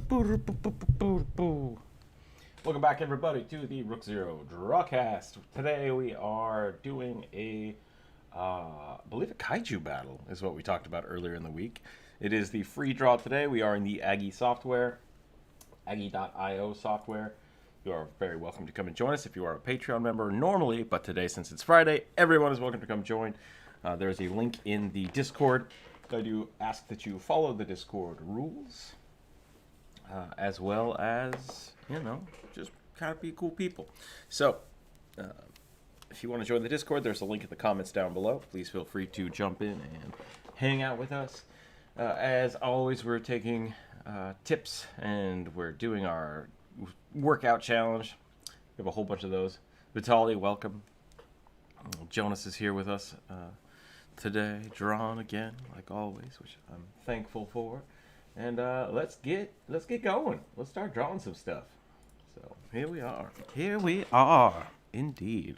Welcome back, everybody, to the Rookzer0 Drawcast. Today we are doing I believe a kaiju battle is what we talked about earlier in the week. It is the free draw today. We are in the Aggie software, Aggie.io software. You are very welcome to come and join us if you are a Patreon member normally, but today, since it's Friday, everyone is welcome to come join. There is a link in the Discord. I do ask that you follow the Discord rules, as well as, just kind of be cool people. So, if you want to join the Discord, there's a link in the comments down below. Please feel free to jump in and hang out with us. As always, we're taking tips, and we're doing our workout challenge. We have a whole bunch of those. Vitaly, welcome. Jonas is here with us today, drawn again, like always, which I'm thankful for. And let's get going. Let's start drawing some stuff. So here we are. Here we are, indeed.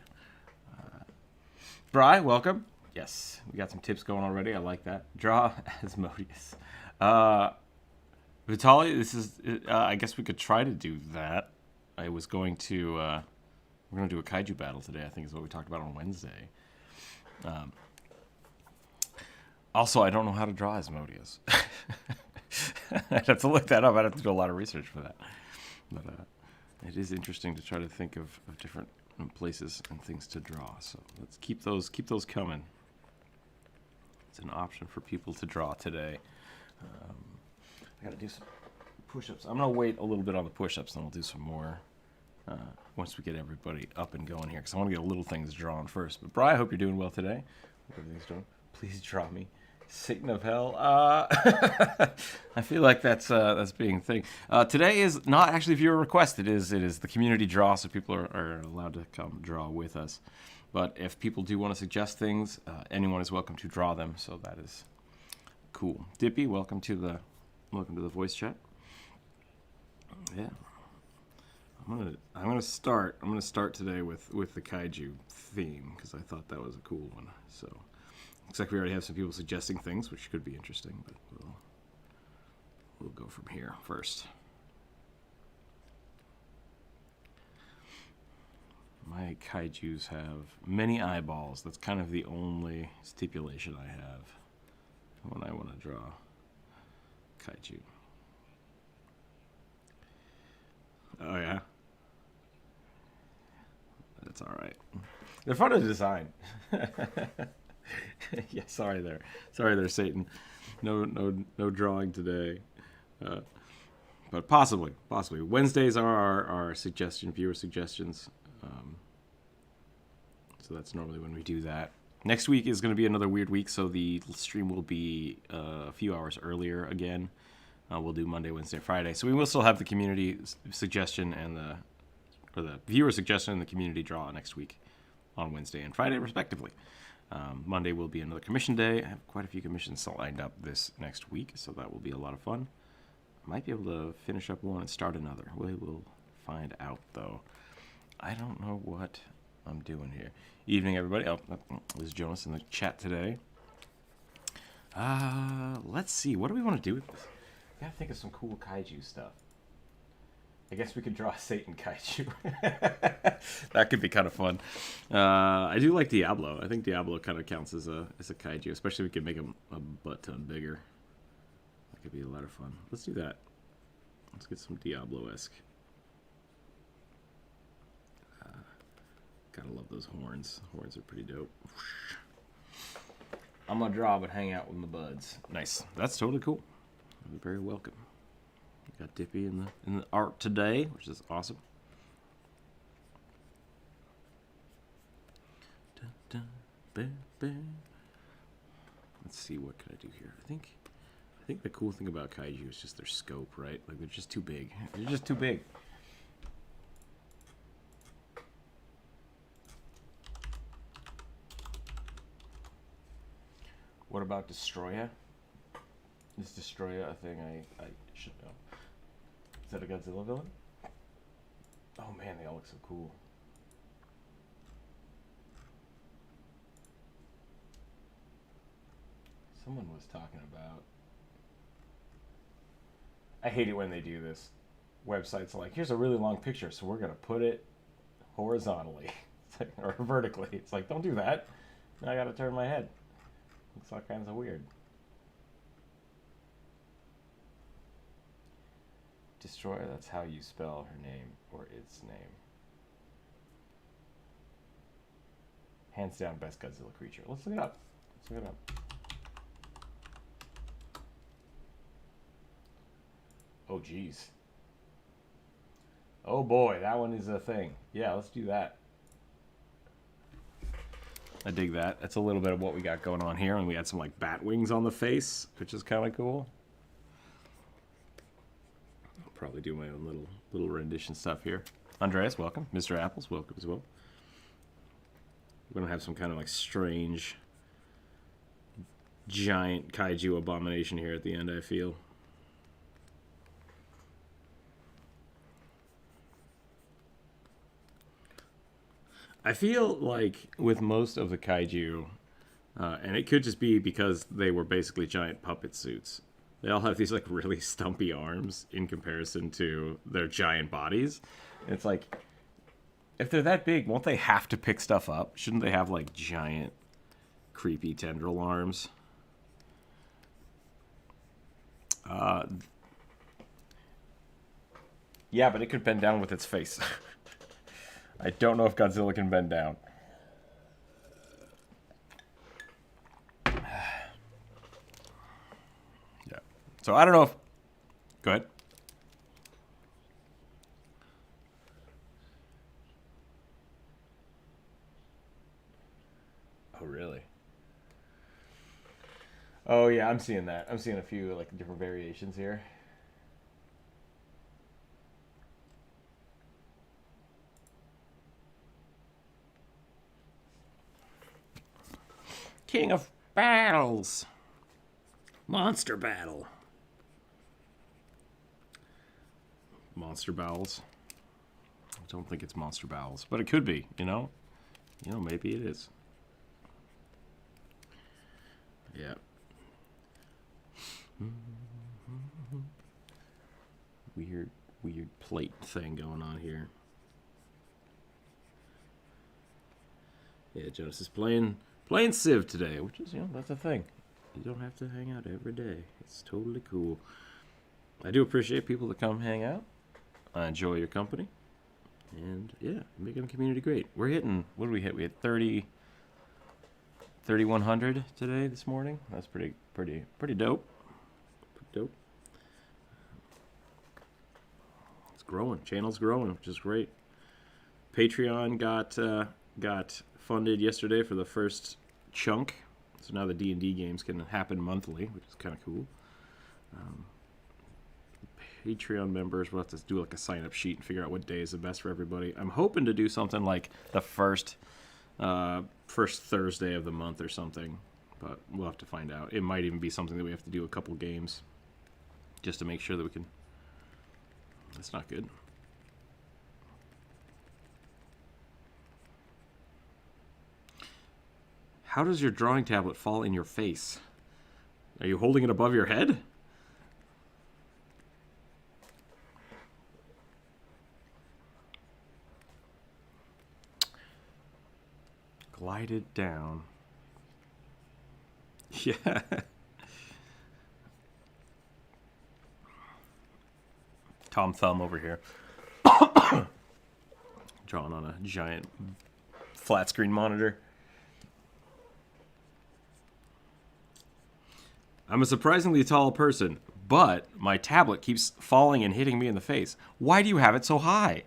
Bri, welcome. Yes, we got some tips going already. I like that. Draw Asmodeus. Vitaly, this is. I guess we could try to do that. I was going to. We're going to do a kaiju battle today. I think is what we talked about on Wednesday. Also, I don't know how to draw Asmodeus. I'd have to look that up. I'd have to do a lot of research for that. But it is interesting to try to think of different places and things to draw. So let's keep those coming. It's an option for people to draw today. I got to do some push-ups. I'm going to wait a little bit on the push-ups, and we'll do some more once we get everybody up and going here, because I want to get little things drawn first. But, Bri, I hope you're doing well today. Hope everything's doing. Please draw me Satan of Hell. I feel like that's being a thing. Today is not actually viewer request. It is the community draw, so people are allowed to come draw with us. But if people do want to suggest things, anyone is welcome to draw them. So that is cool. Dippy, welcome to the voice chat. Yeah, I'm gonna start today with the kaiju theme, because I thought that was a cool one. So. Looks like we already have some people suggesting things, which could be interesting, but we'll go from here first. My kaijus have many eyeballs. That's kind of the only stipulation I have when I want to draw kaiju. Oh yeah? That's all right. They're fun to design. Yeah, sorry there, Satan. No drawing today. But possibly. Wednesdays are our viewer suggestions. So that's normally when we do that. Next week is going to be another weird week, so the stream will be a few hours earlier again. We'll do Monday, Wednesday, Friday. So we will still have the community suggestion and the viewer suggestion and the community draw next week on Wednesday and Friday, respectively. Monday will be another commission day. I have quite a few commissions lined up this next week, so that will be a lot of fun. Might be able to finish up one and start another. We will find out, though. I don't know what I'm doing here. Evening, everybody. Oh, this is Jonas in the chat today. Let's see. What do we want to do with this? I gotta think of some cool kaiju stuff. I guess we could draw a Satan kaiju. That could be kind of fun. I do like Diablo. I think Diablo kind of counts as a kaiju, especially if we could make him a butt ton bigger. That could be a lot of fun. Let's do that. Let's get some Diablo-esque. Gotta love those horns. Horns are pretty dope. I'm gonna draw, but hang out with my buds. Nice. That's totally cool. You're very welcome. Got Dippy in the art today, which is awesome. Dun, dun, Let's see, what can I do here? I think the cool thing about kaiju is just their scope, right? Like, they're just too big. They're just too big. What about Destroya? Is Destroya a thing I should know? Is that a Godzilla villain? Oh man, they all look so cool. Someone was talking about I hate it when they do this. Websites are like, here's a really long picture, so we're gonna put it horizontally or vertically. It's like, don't do that. Now I gotta turn my head. Looks all kinds of weird. Destroyer, that's how you spell her name or its name. Hands down, best Godzilla creature. Let's look it up. Let's look it up. Oh, geez. Oh boy, that one is a thing. Yeah, let's do that. I dig that. That's a little bit of what we got going on here, and we had some like bat wings on the face, which is kind of cool. I'll probably do my own little rendition stuff here. Andreas, welcome. Mr. Apples, welcome as well. We're gonna have some kind of like strange giant kaiju abomination here at the end, I feel. I feel like with most of the kaiju, and it could just be because they were basically giant puppet suits, they all have these like really stumpy arms in comparison to their giant bodies. It's like, if they're that big, won't they have to pick stuff up? Shouldn't they have like giant, creepy tendril arms? Yeah, but it could bend down with its face. I don't know if Godzilla can bend down. Yeah. So I don't know if... Go ahead. Oh, really? Oh, yeah, I'm seeing that. I'm seeing a few like different variations here. King of Battles. Monster Battle. Monster Bowels. I don't think it's Monster Bowels, but it could be, you know? You know, maybe it is. Yeah. Weird plate thing going on here. Yeah, Jonas is playing Civ today, which is, you know, that's a thing. You don't have to hang out every day. It's totally cool. I do appreciate people that come hang out. I enjoy your company. And, yeah, making the community great. We're hitting, what did we hit? We hit 3,100 today, this morning. That's pretty dope. Pretty dope. It's growing. Channel's growing, which is great. Patreon got funded yesterday for the first chunk, so now the D&D games can happen monthly, which is kind of cool. Patreon members will have to do like a sign-up sheet and figure out what day is the best for everybody. I'm hoping to do something like the first Thursday of the month or something, but we'll have to find out. It might even be something that we have to do a couple games just to make sure that we can... That's not good. How does your drawing tablet fall in your face? Are you holding it above your head? Glide it down. Yeah. Tom Thumb over here. Drawing on a giant flat screen monitor. I'm a surprisingly tall person, but my tablet keeps falling and hitting me in the face. Why do you have it so high?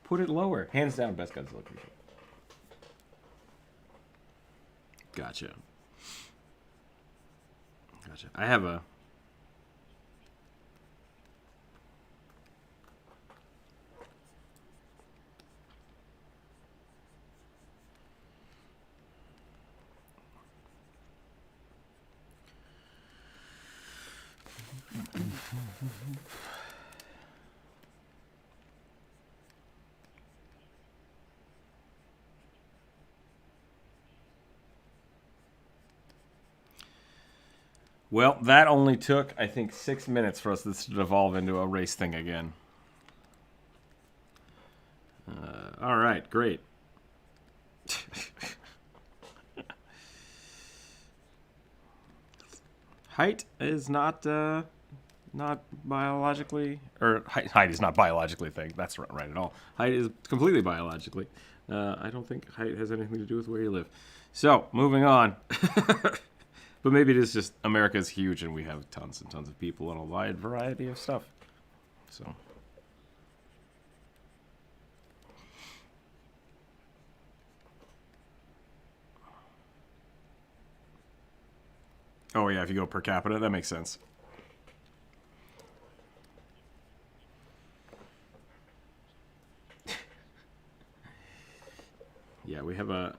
Put it lower. Hands down, best Godzilla creature. Gotcha. I have a... Well, that only took, I think, 6 minutes for us to devolve into a race thing again. All right, great. Height is not biologically, or height is not biologically a thing. That's right at all. Height is completely biologically. I don't think height has anything to do with where you live. So, moving on. But maybe it is just America is huge and we have tons and tons of people and a wide variety of stuff. So. Oh yeah, if you go per capita, that makes sense. Yeah, we have a...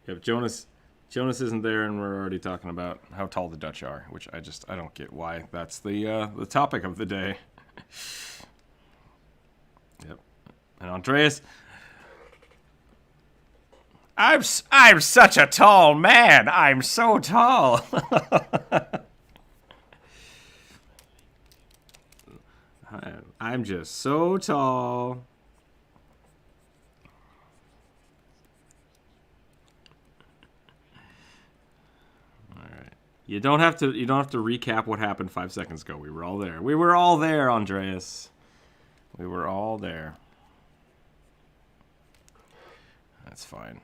If Jonas isn't there, and we're already talking about how tall the Dutch are, which I don't get why that's the topic of the day. Yep. And Andreas, I'm such a tall man. I'm so tall. I'm just so tall. You don't have to recap what happened 5 seconds ago. We were all there. We were all there, Andreas. We were all there. That's fine.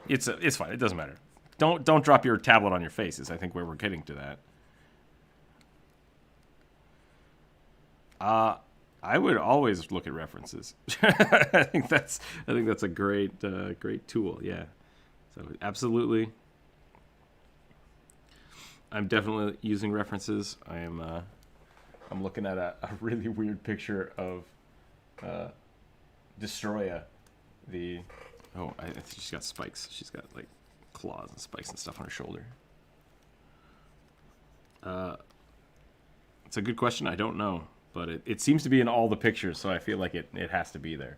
It's fine. It doesn't matter. Don't drop your tablet on your face. Is I think where we're getting to that. I would always look at references. I think that's a great tool. Yeah. So absolutely, I'm definitely using references. I'm looking at a really weird picture of Destroya. She's got spikes. She's got like claws and spikes and stuff on her shoulder. It's a good question. I don't know, but it seems to be in all the pictures, so I feel like it has to be there.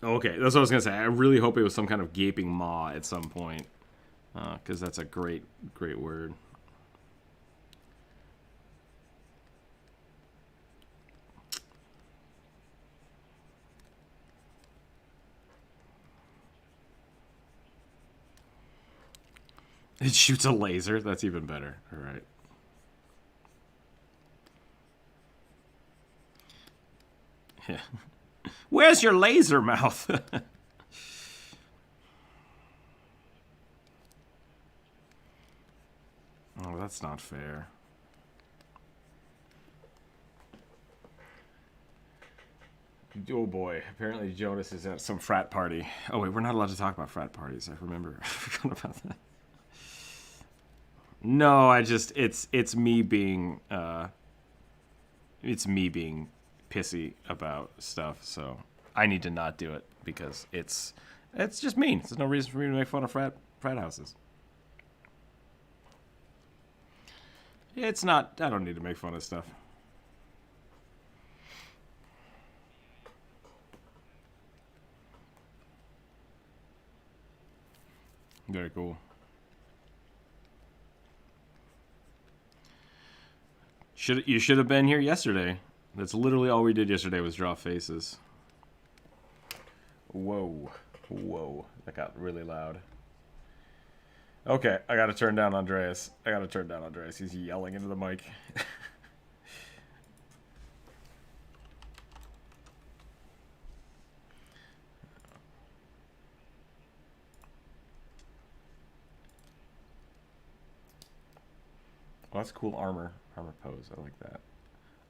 Okay, that's what I was gonna say. I really hope it was some kind of gaping maw at some point, because that's a great word. It shoots a laser. That's even better. All right. Yeah. Where's your laser mouth? Oh, that's not fair. Oh boy, apparently Jonas is at some frat party. Oh wait, we're not allowed to talk about frat parties. I remember. I forgot about that. No, it's me being pissy about stuff, so I need to not do it because it's just mean. There's no reason for me to make fun of frat houses. It's not. I don't need to make fun of stuff. Very cool. You should have been here yesterday. That's literally all we did yesterday was draw faces. Whoa. That got really loud. Okay, I gotta turn down Andreas. He's yelling into the mic. Well, that's cool armor pose. I like that.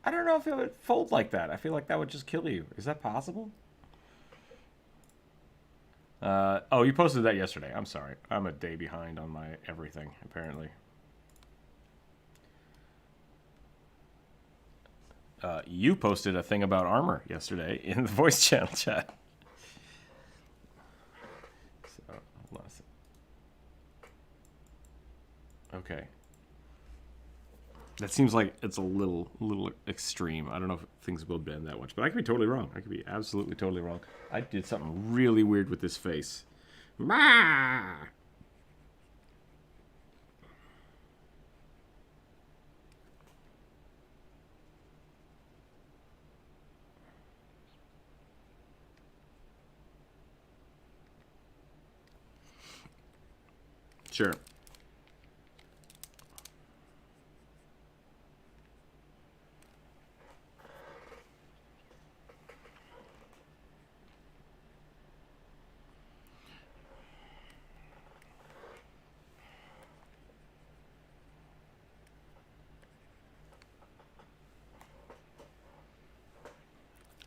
I don't know if it would fold like that. I feel like that would just kill you. Is that possible? Oh, you posted that yesterday. I'm sorry. I'm a day behind on my everything, apparently. You posted a thing about armor yesterday in the voice channel chat. So, hold on a second. Okay. That seems like it's a little extreme. I don't know if things will bend that much, but I could be totally wrong. I could be absolutely totally wrong. I did something really weird with this face. Bah! Sure.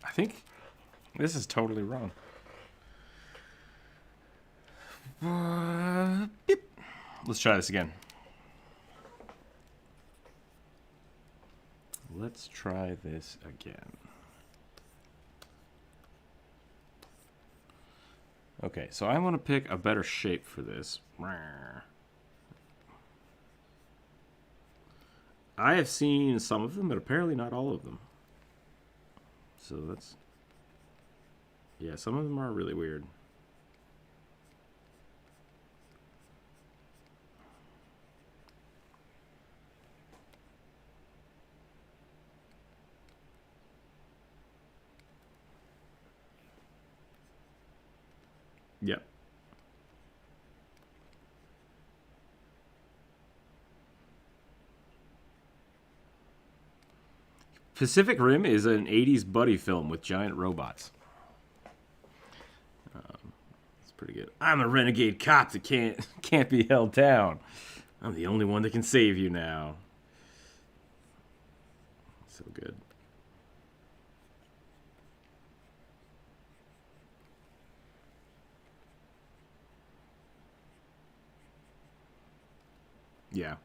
I think this is totally wrong. Beep. Let's try this again. Let's try this again. Okay, so I want to pick a better shape for this. I have seen some of them, but apparently not all of them. So that's... yeah, some of them are really weird. Yep. Pacific Rim is an 80s buddy film with giant robots. It's pretty good. I'm a renegade cop that can't be held down. I'm the only one that can save you now. So good. Yeah.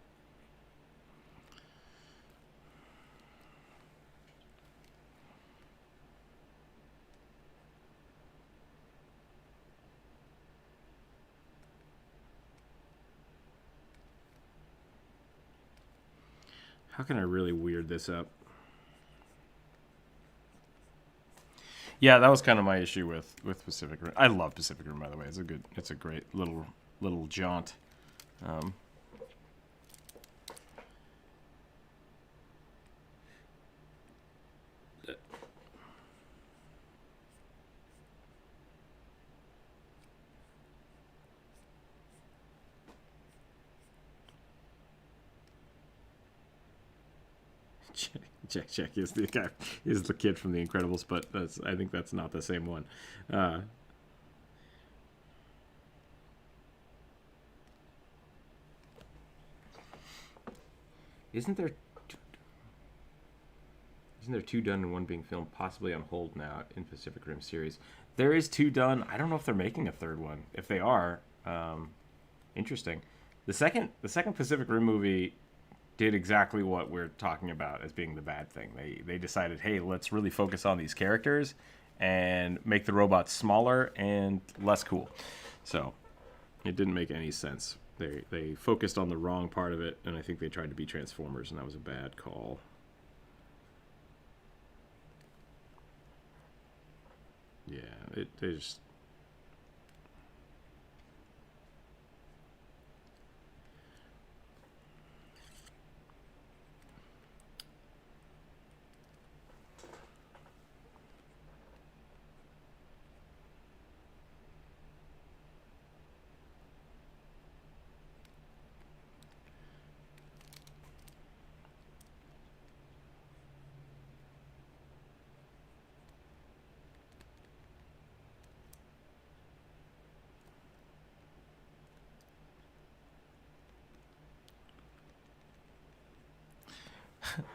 How can I really weird this up? Yeah, that was kind of my issue with Pacific Rim. I love Pacific Rim, by the way. It's a great little jaunt. Jack is the guy, is the kid from The Incredibles, but I think that's not the same one. Isn't there two done and one being filmed, possibly on hold now in Pacific Rim series? There is two done. I don't know if they're making a third one. If they are, interesting. The second Pacific Rim movie did exactly what we're talking about as being the bad thing. They decided, hey, let's really focus on these characters and make the robots smaller and less cool. So it didn't make any sense. They focused on the wrong part of it, and I think they tried to be Transformers, and that was a bad call. Yeah, they just...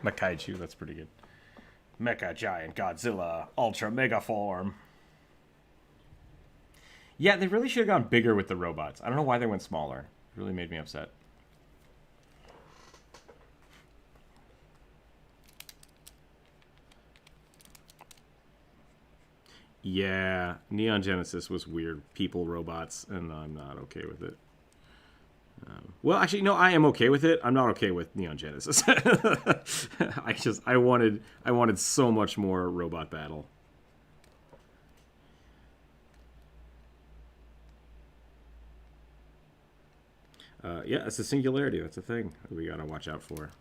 Makaiju, that's pretty good. Mecha Giant Godzilla Ultra Mega Form. Yeah, they really should have gone bigger with the robots. I don't know why they went smaller. It really made me upset. Yeah, Neon Genesis was weird people robots, and I'm not okay with it. Well, actually, no, I am okay with it. I'm not okay with Neon Genesis. I wanted so much more robot battle. Yeah, it's a singularity. That's a thing we gotta watch out for.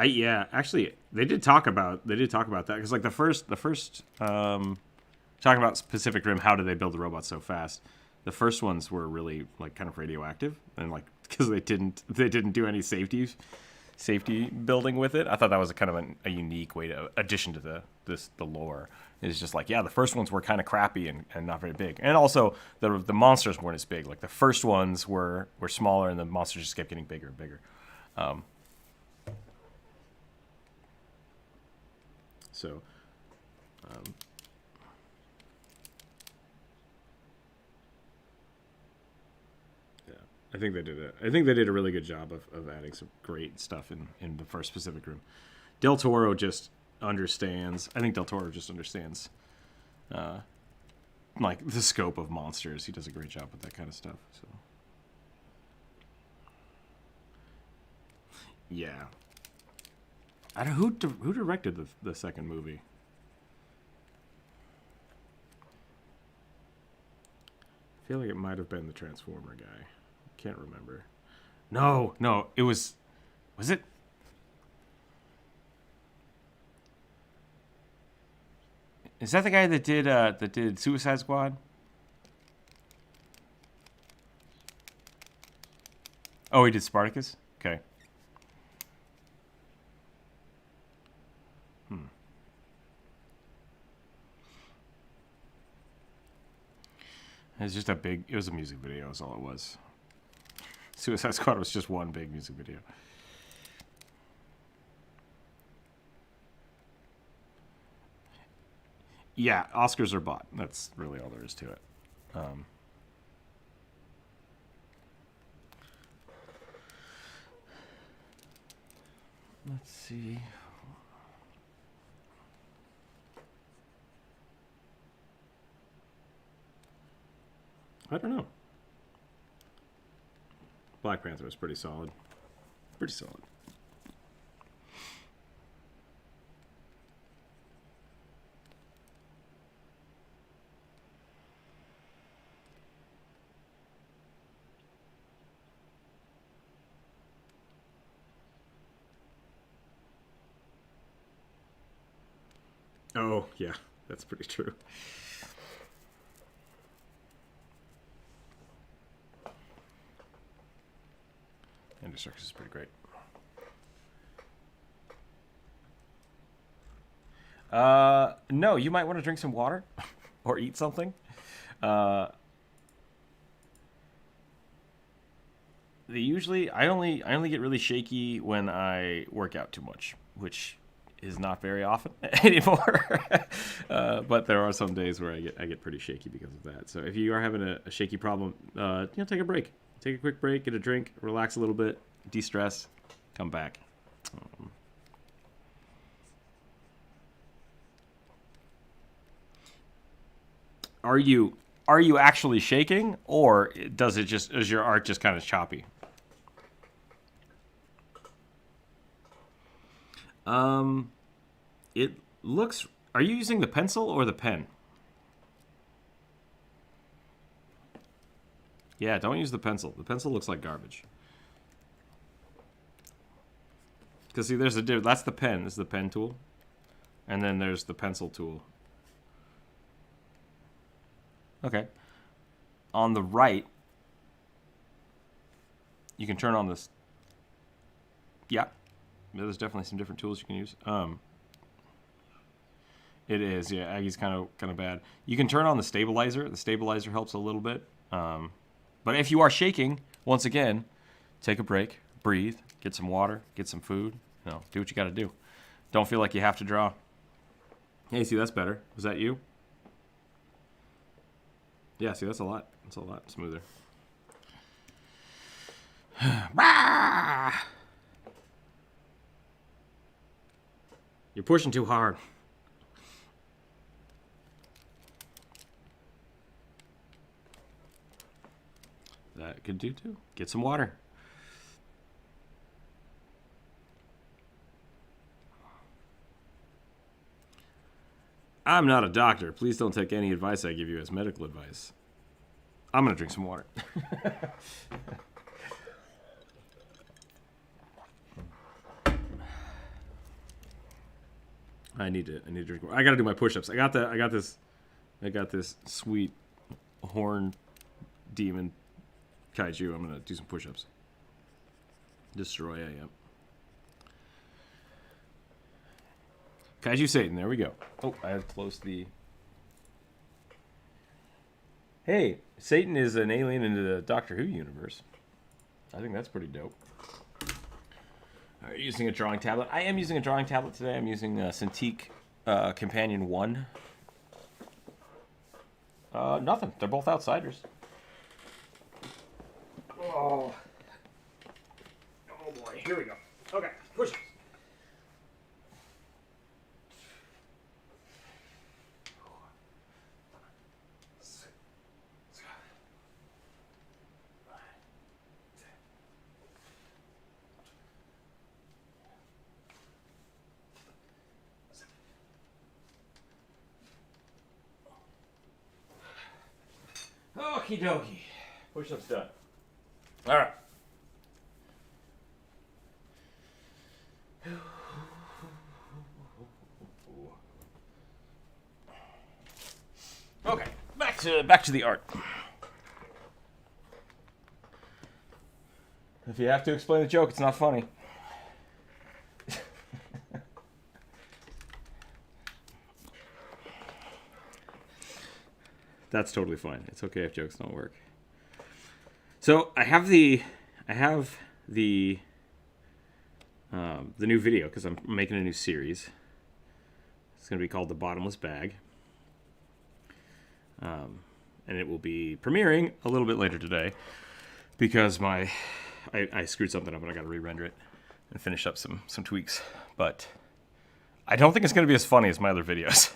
Yeah, actually, they did talk about that because like the first talking about Pacific Rim, how did they build the robots so fast? The first ones were really like kind of radioactive and like because they didn't do any safety building with it. I thought that was a kind of a unique way to addition to the lore. It's just like, yeah, the first ones were kind of crappy and not very big, and also the monsters weren't as big. Like the first ones were smaller, and the monsters just kept getting bigger and bigger. So, yeah, I think they did a really good job of adding some great stuff in the first Pacific Rim. Del Toro just understands. I think Del Toro just understands, like the scope of monsters. He does a great job with that kind of stuff. So, yeah, I don't who directed the second movie. I feel like it might have been the Transformer guy. Can't remember. No, it was. Was it? Is that the guy that did Suicide Squad? Oh, he did Spartacus. Okay. It's just it was a music video, is all it was. Suicide Squad was just one big music video. Yeah, Oscars are bought. That's really all there is to it. Um, let's see. I don't know. Black Panther was pretty solid. Pretty solid. Oh, yeah, that's pretty true. Ender Circus is pretty great. No, you might want to drink some water or eat something. Uh, I only get really shaky when I work out too much, which is not very often anymore. But there are some days where I get pretty shaky because of that. So if you are having a shaky problem, take a break. Take a quick break, get a drink, relax a little bit, de-stress, come back. Are you actually shaking, or is your art just kind of choppy? Um, it looks. Are you using the pencil or the pen? Yeah, don't use the pencil. The pencil looks like garbage. Because see, there's a difference. That's the pen. This is the pen tool, and then there's the pencil tool. Okay. On the right, you can turn on this. Yeah, there's definitely some different tools you can use. It is, yeah. Aggie's kind of bad. You can turn on the stabilizer. The stabilizer helps a little bit. But if you are shaking, once again, take a break, breathe, get some water, get some food. Do what you got to do. Don't feel like you have to draw. Hey, see, that's better. Was that you? Yeah, see, that's a lot. That's a lot smoother. You're pushing too hard. That could do too. Get some water. I'm not a doctor. Please don't take any advice I give you as medical advice. I'm gonna drink some water. I need to drink more. I gotta do my push-ups. I got this sweet horn demon kaiju. I'm gonna do some push-ups. Destroy AM. Kaiju Satan, there we go. Oh, I have closed the... Hey, Satan is an alien in the Doctor Who universe. I think that's pretty dope. Are you using a drawing tablet? I am using a drawing tablet today. I'm using Cintiq Companion 1. Nothing. They're both outsiders. Oh. Oh boy. Here we go. Okay. Push-ups. Okie dokie. Push-ups done. All right. Okay, back to the art. If you have to explain the joke, it's not funny. That's totally fine. It's okay if jokes don't work. So I have the new video because I'm making a new series. It's going to be called The Bottomless Bag. And it will be premiering a little bit later today because I screwed something up and I got to re-render it and finish up some tweaks. But I don't think it's going to be as funny as my other videos.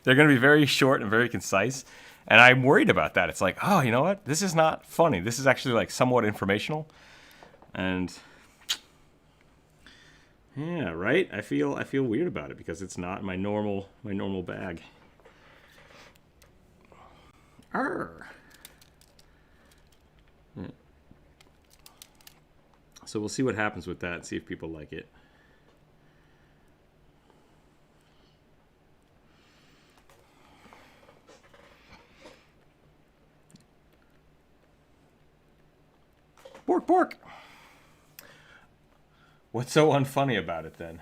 They're going to be very short and very concise. And I'm worried about that. It's like, oh, you know what? This is not funny. This is actually like somewhat informational. And yeah, right? I feel weird about it because it's not my normal bag. Arr. Yeah. So we'll see what happens with that and see if people like it. Bork, bork. What's so unfunny about it then?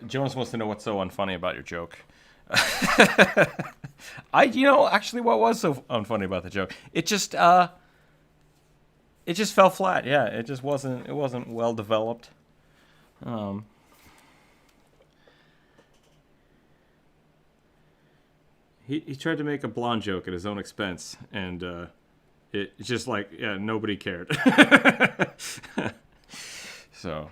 Jonas wants to know what's so unfunny about your joke. Actually, what was so unfunny about the joke? It just fell flat. Yeah, it just wasn't well developed. He tried to make a blonde joke at his own expense, and it's just like, yeah, nobody cared. So.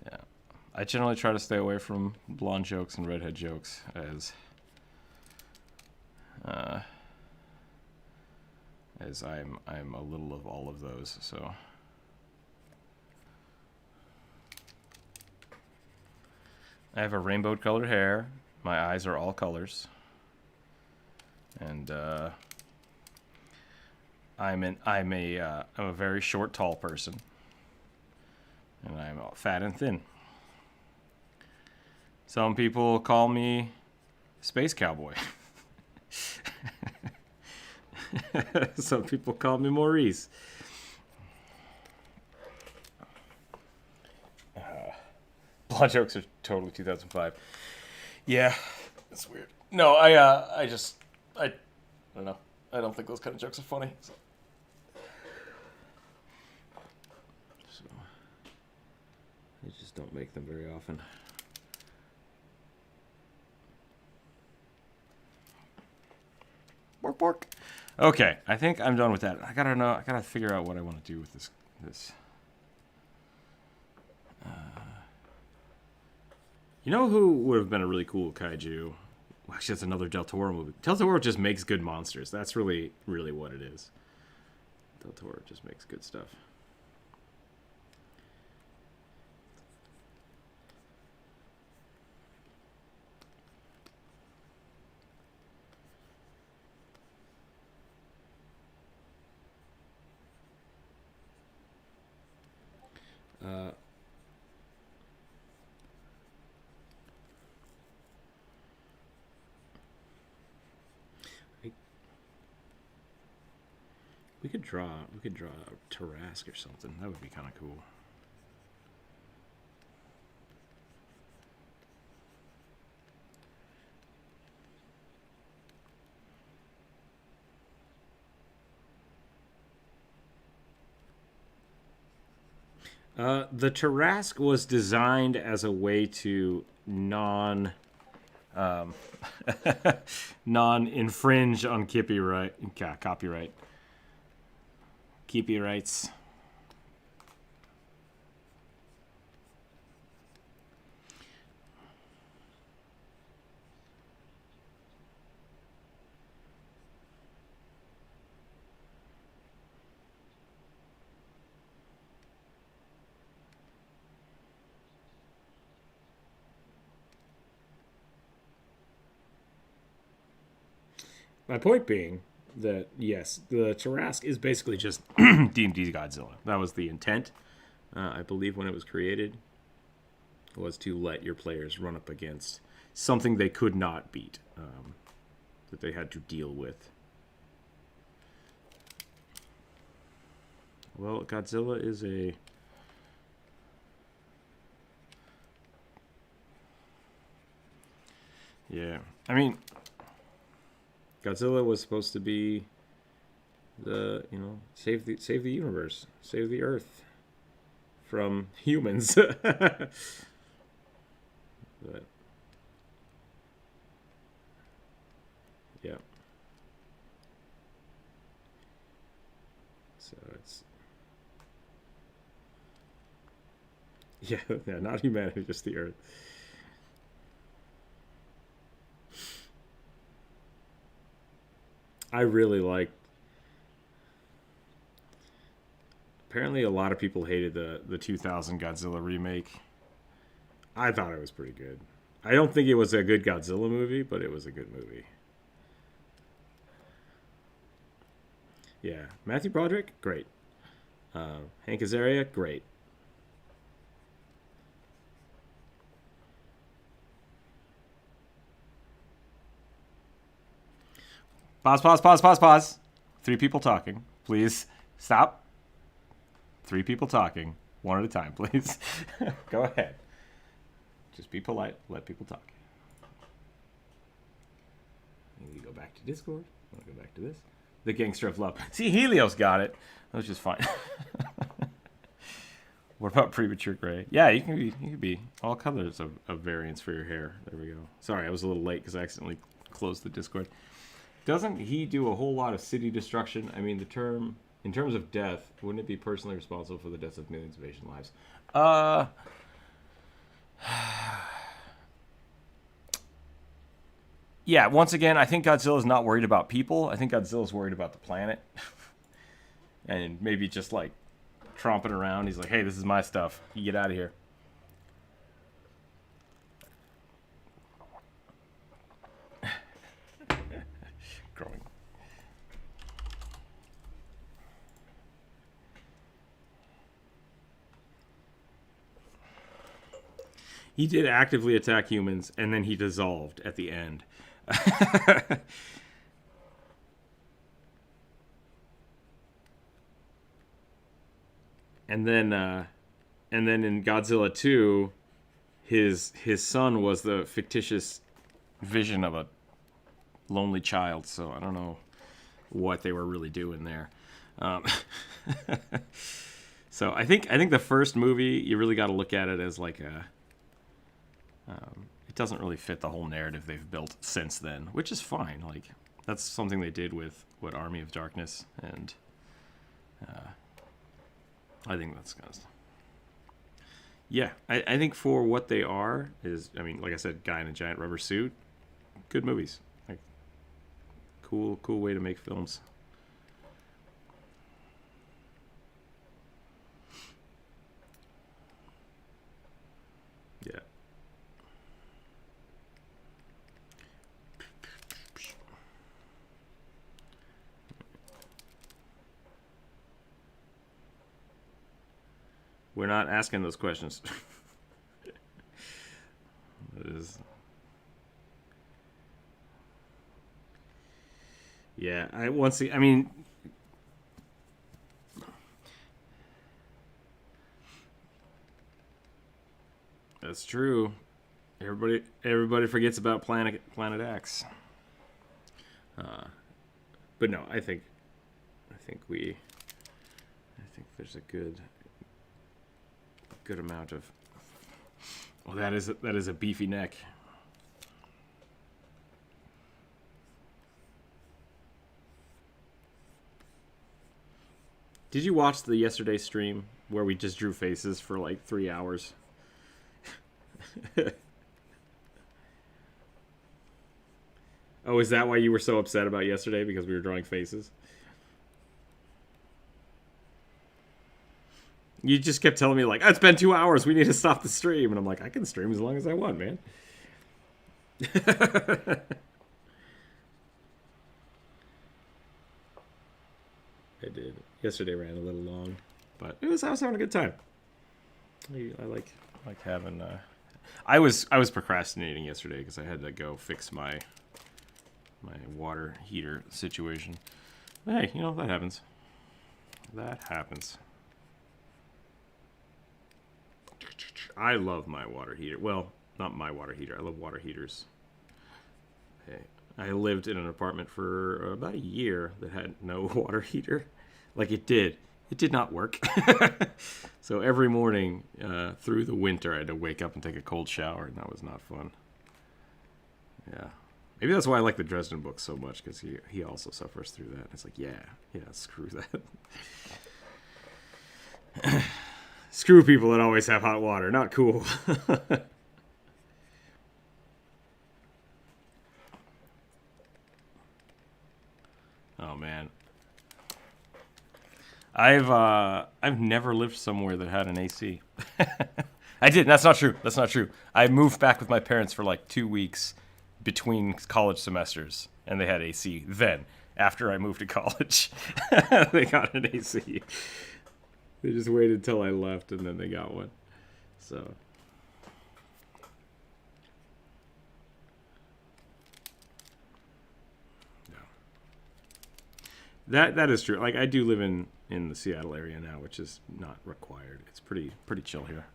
Yeah. I generally try to stay away from blonde jokes and redhead jokes as I'm a little of all of those, so. I have a rainbow colored hair. My eyes are all colors. And I'm a very short, tall person. And I'm fat and thin. Some people call me Space Cowboy. Some people call me Maurice. Blonde jokes are totally 2005. Yeah, that's weird. No, I don't know. I don't think those kind of jokes are funny. So They just don't make them very often. Bork, bork. Okay, I think I'm done with that. I gotta figure out what I want to do with this. You know who would have been a really cool kaiju? Well, actually, that's another Del Toro movie. Del Toro just makes good monsters. That's really, really what it is. Del Toro just makes good stuff. We could draw a Tarrasque or something. That would be kind of cool. The Tarrasque was designed as a way to non-infringe on copyright. Keepy rights. My point being that, yes, the Tarrasque is basically just D&D Godzilla. That was the intent, I believe, when it was created, was to let your players run up against something they could not beat, that they had to deal with. Well, Godzilla is a... Yeah, I mean... Godzilla was supposed to be the, save the universe, save the Earth from humans. But yeah. So it's yeah, not humanity, just the Earth. I really liked. Apparently, a lot of people hated the 2000 Godzilla remake. I thought it was pretty good. I don't think it was a good Godzilla movie, but it was a good movie. Yeah, Matthew Broderick, great. Hank Azaria, great. Pause. 3 people talking. Please stop. 3 people talking. 1 at a time, please. Go ahead. Just be polite. Let people talk. You go back to Discord. I'll go back to this. The Gangster of Love. See, Helios got it. That was just fine. What about premature gray? Yeah, you can be all colors of variants for your hair. There we go. Sorry, I was a little late because I accidentally closed the Discord. Doesn't he do a whole lot of city destruction? I mean, in terms of death, wouldn't it be personally responsible for the deaths of millions of Asian lives? Yeah, once again, I think Godzilla's not worried about people. I think Godzilla's worried about the planet. And maybe just like tromping around. He's like, hey, this is my stuff. You get out of here. Growing. He did actively attack humans, and then he dissolved at the end. And then in Godzilla 2, his son was the fictitious vision of a lonely child, so I don't know what they were really doing there. So I think the first movie, you really got to look at it as like a. It doesn't really fit the whole narrative they've built since then, which is fine. Like that's something they did with Army of Darkness, and I think that's kind of. Yeah, I think for what they are is, I mean, like I said, guy in a giant rubber suit, good movies. Like cool way to make films. Yeah. We're not asking those questions. That is... Yeah, I mean, that's true. Everybody forgets about Planet X. But no, I think there's a good amount of. Well, that is a beefy neck. Did you watch the yesterday stream where we just drew faces for like 3 hours? Oh, is that why you were so upset about yesterday? Because we were drawing faces? You just kept telling me, like, oh, it's been 2 hours. We need to stop the stream. And I'm like, I can stream as long as I want, man. I did. Yesterday ran a little long, but I was having a good time. I like having. I was procrastinating yesterday because I had to go fix my water heater situation. But hey, you know, that happens. That happens. I love my water heater. Well, not my water heater. I love water heaters. Hey, I lived in an apartment for about a year that had no water heater. Like it did not work. So every morning through the winter, I had to wake up and take a cold shower, and that was not fun. Yeah. Maybe that's why I like the Dresden book so much, because he also suffers through that. It's like, yeah, screw that. Screw people that always have hot water. Not cool. Oh, man. I've never lived somewhere that had an AC. I did. That's not true. That's not true. I moved back with my parents for like 2 weeks between college semesters, and they had AC then. After I moved to college, they got an AC. They just waited till I left, and then they got one. So. Yeah. That is true. Like I do live in the Seattle area now, which is not required. It's pretty chill here.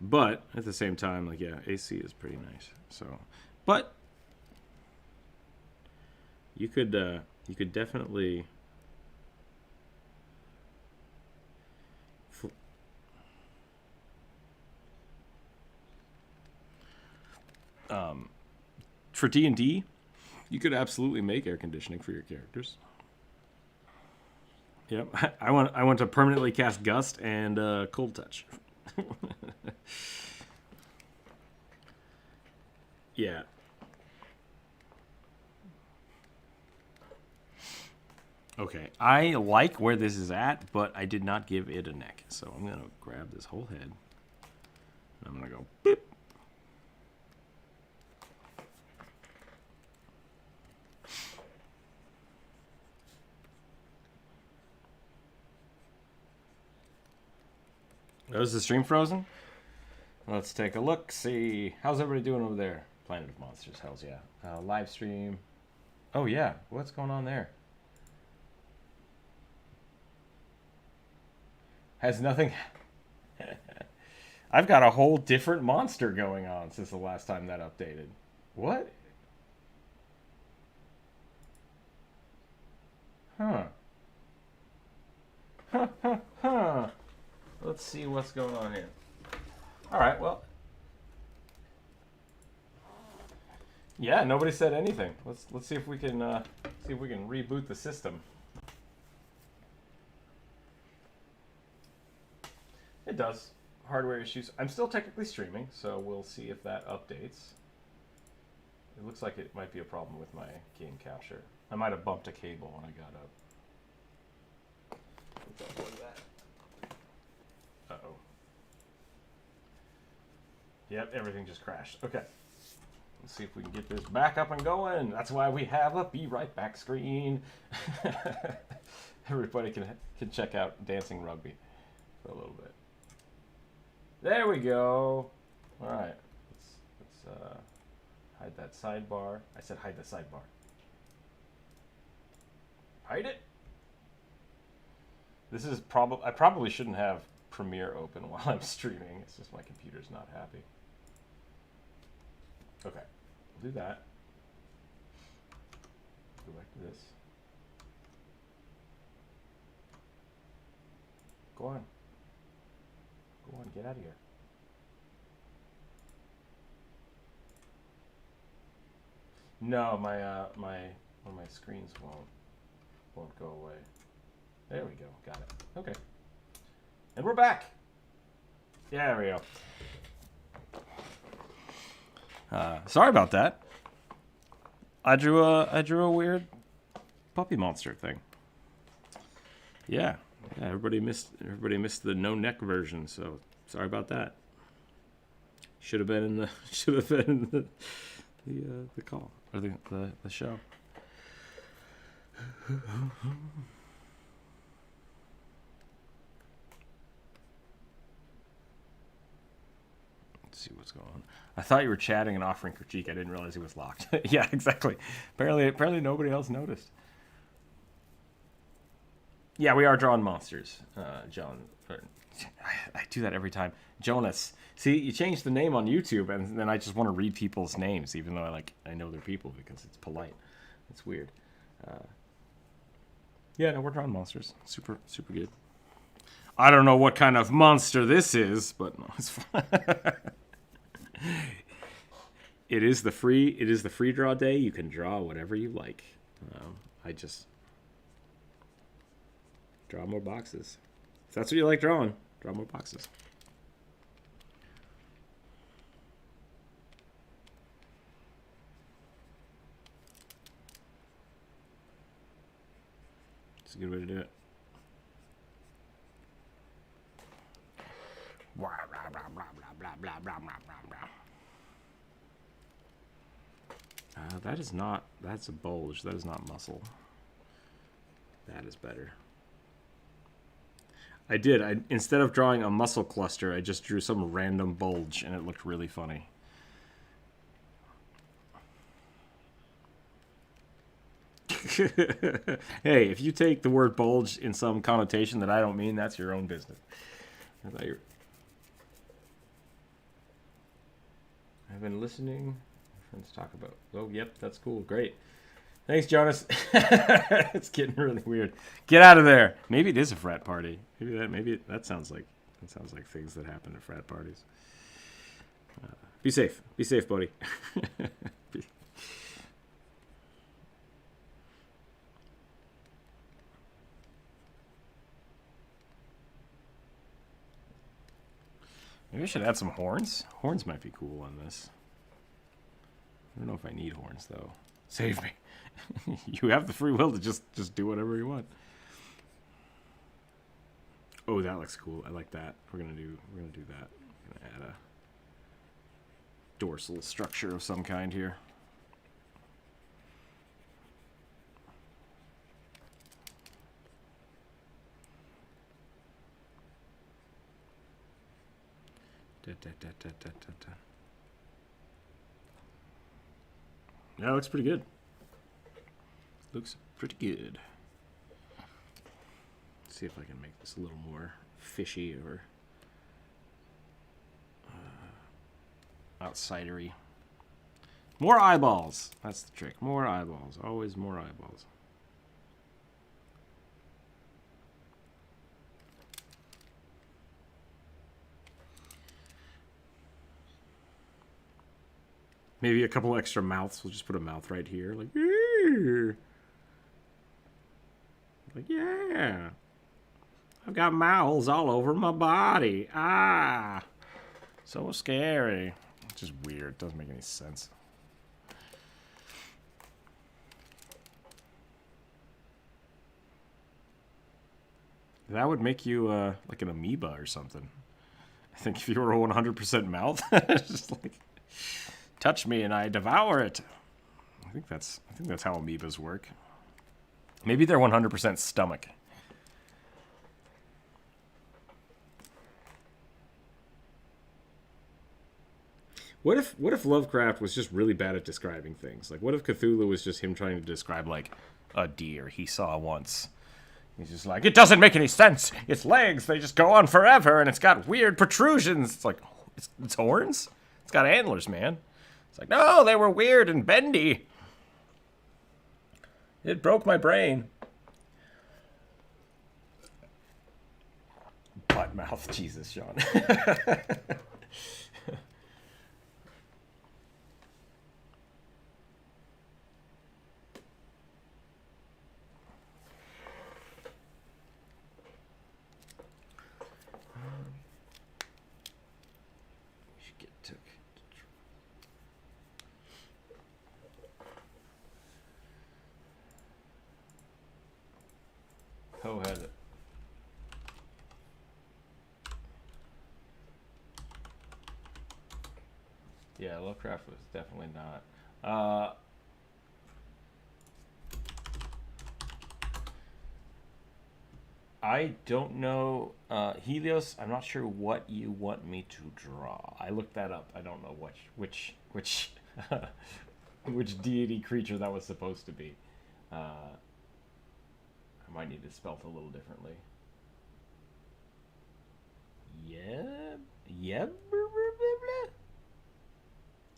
But at the same time, like yeah, AC is pretty nice. So, but you could definitely for D&D, you could absolutely make air conditioning for your characters. Yep, I want to permanently cast Gust and Cold Touch. Yeah. Okay, I like where this is at, but I did not give it a neck. So I'm going to grab this whole head. And I'm going to go boop. Oh, is the stream frozen? Let's take a look. See, how's everybody doing over there? Planet of Monsters, hells yeah. Live stream. Oh yeah, what's going on there? Has nothing. I've got a whole different monster going on since the last time that updated. What? Huh. let's see what's going on here. All right, well. Yeah, nobody said anything. Let's see if we can reboot the system. It does. Hardware issues. I'm still technically streaming, so we'll see if that updates. It looks like it might be a problem with my game capture. I might have bumped a cable when I got up. Let's unplug that. Uh-oh. Yep, everything just crashed. Okay. Let's see if we can get this back up and going. That's why we have a be right back screen. Everybody can check out Dancing Rugby for a little bit. There we go. All right. Let's hide that sidebar. I said hide the sidebar. Hide it. This is I probably shouldn't have Premiere open while I'm streaming. It's just my computer's not happy. Okay, we'll do that. Go back to this. Go on. Go on, get out of here. No, my one of my screens won't go away. There we go. Got it. Okay. And we're back. Yeah, there we go. Sorry about that. I drew a weird puppy monster thing. Yeah. Yeah, everybody missed the no neck version, so sorry about that. Should have been in the call or the show. Let's see what's going on. I thought you were chatting and offering critique. I didn't realize it was locked. Yeah, exactly. Apparently nobody else noticed. Yeah, we are drawing monsters, John. I do that every time. Jonas. See, you changed the name on YouTube, and then I just want to read people's names, even though I know they're people because it's polite. It's weird. Yeah, no, we're drawing monsters. Super good. I don't know what kind of monster this is, but no, it's fun. It is the free draw day. You can draw whatever you like. I just draw more boxes. If that's what you like drawing, draw more boxes. It's a good way to do it. That is not, that's a bulge. That is not muscle. That is better. Instead of drawing a muscle cluster, I just drew some random bulge, and it looked really funny. Hey, if you take the word bulge in some connotation that I don't mean, that's your own business. I've been listening. Friends talk about. Oh, yep, that's cool. Great. Thanks, Jonas. It's getting really weird. Get out of there. Maybe it is a frat party. Maybe that sounds like things that happen at frat parties. Be safe. Be safe, buddy. Maybe I should add some horns. Horns might be cool on this. I don't know if I need horns though. Save me. You have the free will to just do whatever you want. Oh, that looks cool. I like that. We're gonna do that. I'm gonna add a dorsal structure of some kind here. That looks pretty good. Looks pretty good. Let's see if I can make this a little more fishy or outsidery. More eyeballs. That's the trick. More eyeballs. Always more eyeballs. Maybe a couple extra mouths. We'll just put a mouth right here. Like, "Eee." Like, yeah. I've got mouths all over my body. Ah. So scary. It's just weird. Doesn't make any sense. That would make you like an amoeba or something. I think if you were 100% mouth, just like touch me and I devour it. I think that's how amoebas work. Maybe they're 100% stomach. What if Lovecraft was just really bad at describing things? Like, what if Cthulhu was just him trying to describe, like, a deer he saw once? He's just like, it doesn't make any sense. Its legs, they just go on forever, and it's got weird protrusions. It's like, it's horns? It's got antlers, man. It's like, no, they were weird and bendy. It broke my brain. Butt mouth, Jesus, Sean. Who has it? Yeah, Lovecraft was definitely not. I don't know. Helios, I'm not sure what you want me to draw. I looked that up. I don't know which which deity creature that was supposed to be. I might need to spell it a little differently. Yeah.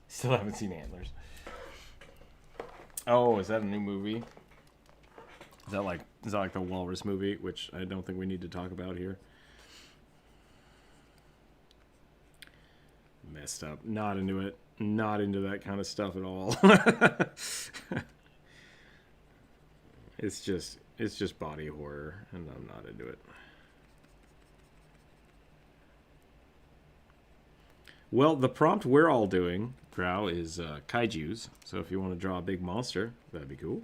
Still haven't seen Antlers. Oh, is that a new movie? Is that like the Walrus movie, which I don't think we need to talk about here? Messed up. Not into it. Not into that kind of stuff at all. It's just body horror, and I'm not into it. Well, the prompt we're all doing, Drow, is kaijus. So if you want to draw a big monster, that'd be cool.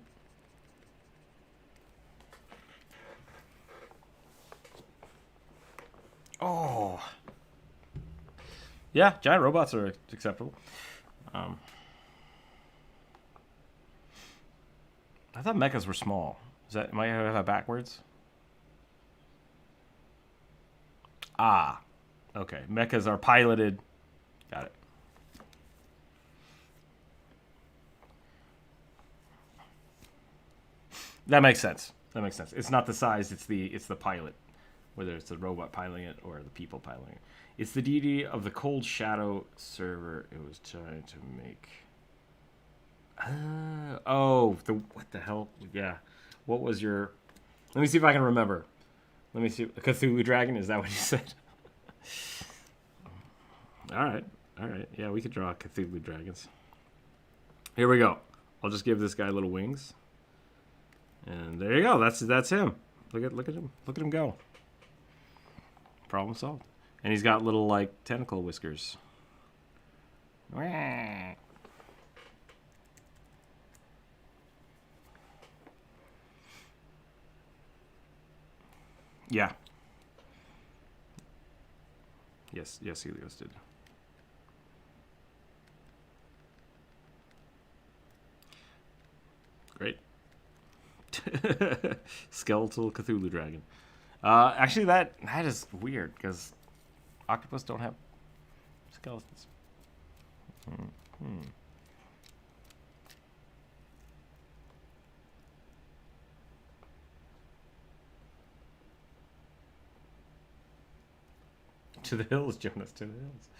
Oh. Yeah, giant robots are acceptable. I thought mechas were small. Am I going to have that backwards? Ah. Okay. Mechas are piloted. Got it. That makes sense. It's not the size, it's the pilot. Whether it's the robot piloting it or the people piloting it. It's the deity of the Cold Shadow server it was trying to make. What the hell? Yeah. What was your... Let me see if I can remember. Let me see. A Cthulhu dragon? Is that what you said? All right. Yeah, we could draw Cthulhu dragons. Here we go. I'll just give this guy little wings. And there you go. That's him. Look at him. Look at him go. Problem solved. And he's got little, like, tentacle whiskers. Yeah. Yes, Helios did. Great. Skeletal Cthulhu dragon. Actually, that is weird because octopus don't have skeletons. To the hills, Jonas, to the hills.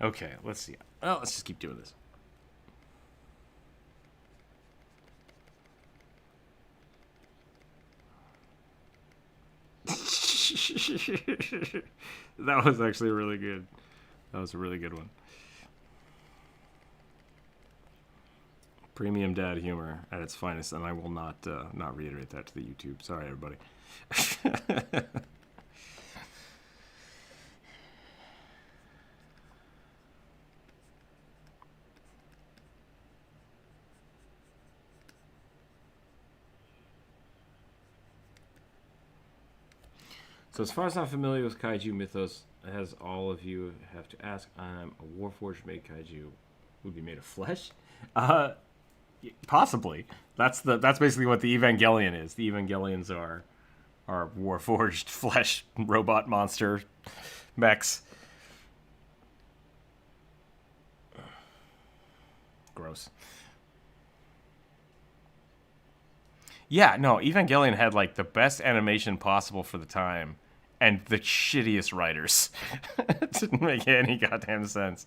Okay, let's see. Well, let's just keep doing this. That was actually really good. That was a really good one. Premium dad humor at its finest, and I will not reiterate that to the YouTube. Sorry, everybody. So as far as I'm familiar with kaiju mythos, as all of you have to ask, I'm a Warforged made kaiju would be made of flesh. Possibly. That's basically what the Evangelion is. The Evangelions are Warforged flesh robot monster mechs. Gross. Yeah, no, Evangelion had like the best animation possible for the time and the shittiest writers. It didn't make any goddamn sense.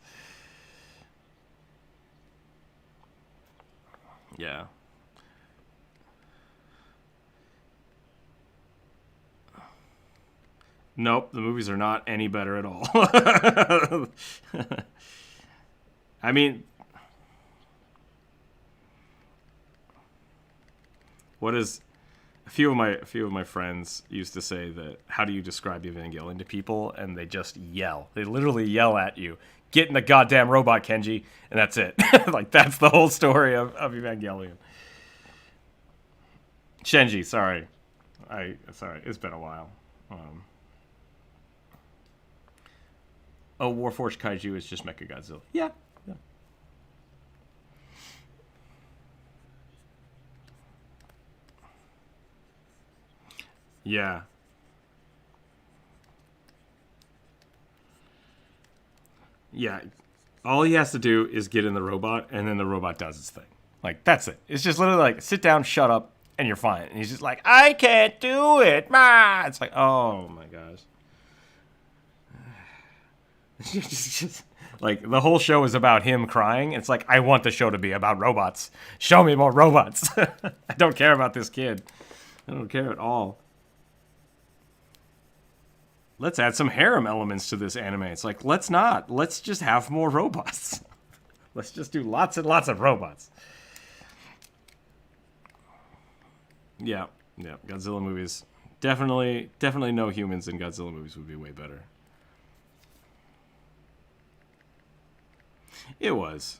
Yeah. Nope, the movies are not any better at all. I mean, what is a few of my friends used to say that how do you describe Evangelion to people, and they just yell. They literally yell at you. Get in the goddamn robot, Kenji, and that's it. Like that's the whole story of Evangelion. Shenji, sorry. Sorry, it's been a while. Warforged Kaiju is just Mechagodzilla. Yeah. Yeah. Yeah. All he has to do is get in the robot, and then the robot does its thing. Like, that's it. It's just literally like, sit down, shut up, and you're fine. And he's just like, I can't do it. Ah! It's like, oh my gosh. Just, like, the whole show is about him crying. It's like, I want the show to be about robots. Show me more robots. I don't care about this kid. I don't care at all. Let's add some harem elements to this anime. It's like, let's not. Let's just have more robots. Let's just do lots and lots of robots. Yeah. Godzilla movies. Definitely no humans in Godzilla movies would be way better. It was.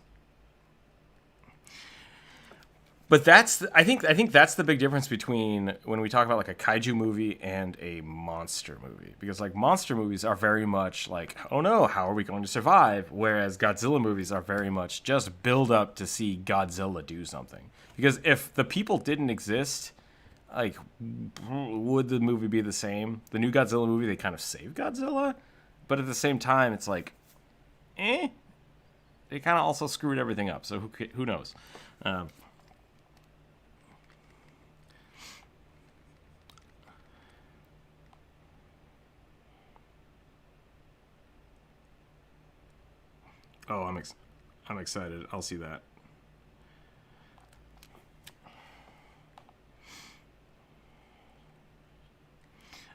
But I think that's the big difference between when we talk about like a kaiju movie and a monster movie. Because like monster movies are very much like, oh no, how are we going to survive? Whereas Godzilla movies are very much just build up to see Godzilla do something. Because if the people didn't exist, like, would the movie be the same? The new Godzilla movie, they kind of save Godzilla. But at the same time, it's like, They kind of also screwed everything up. So who knows? Oh, I'm excited. I'll see that.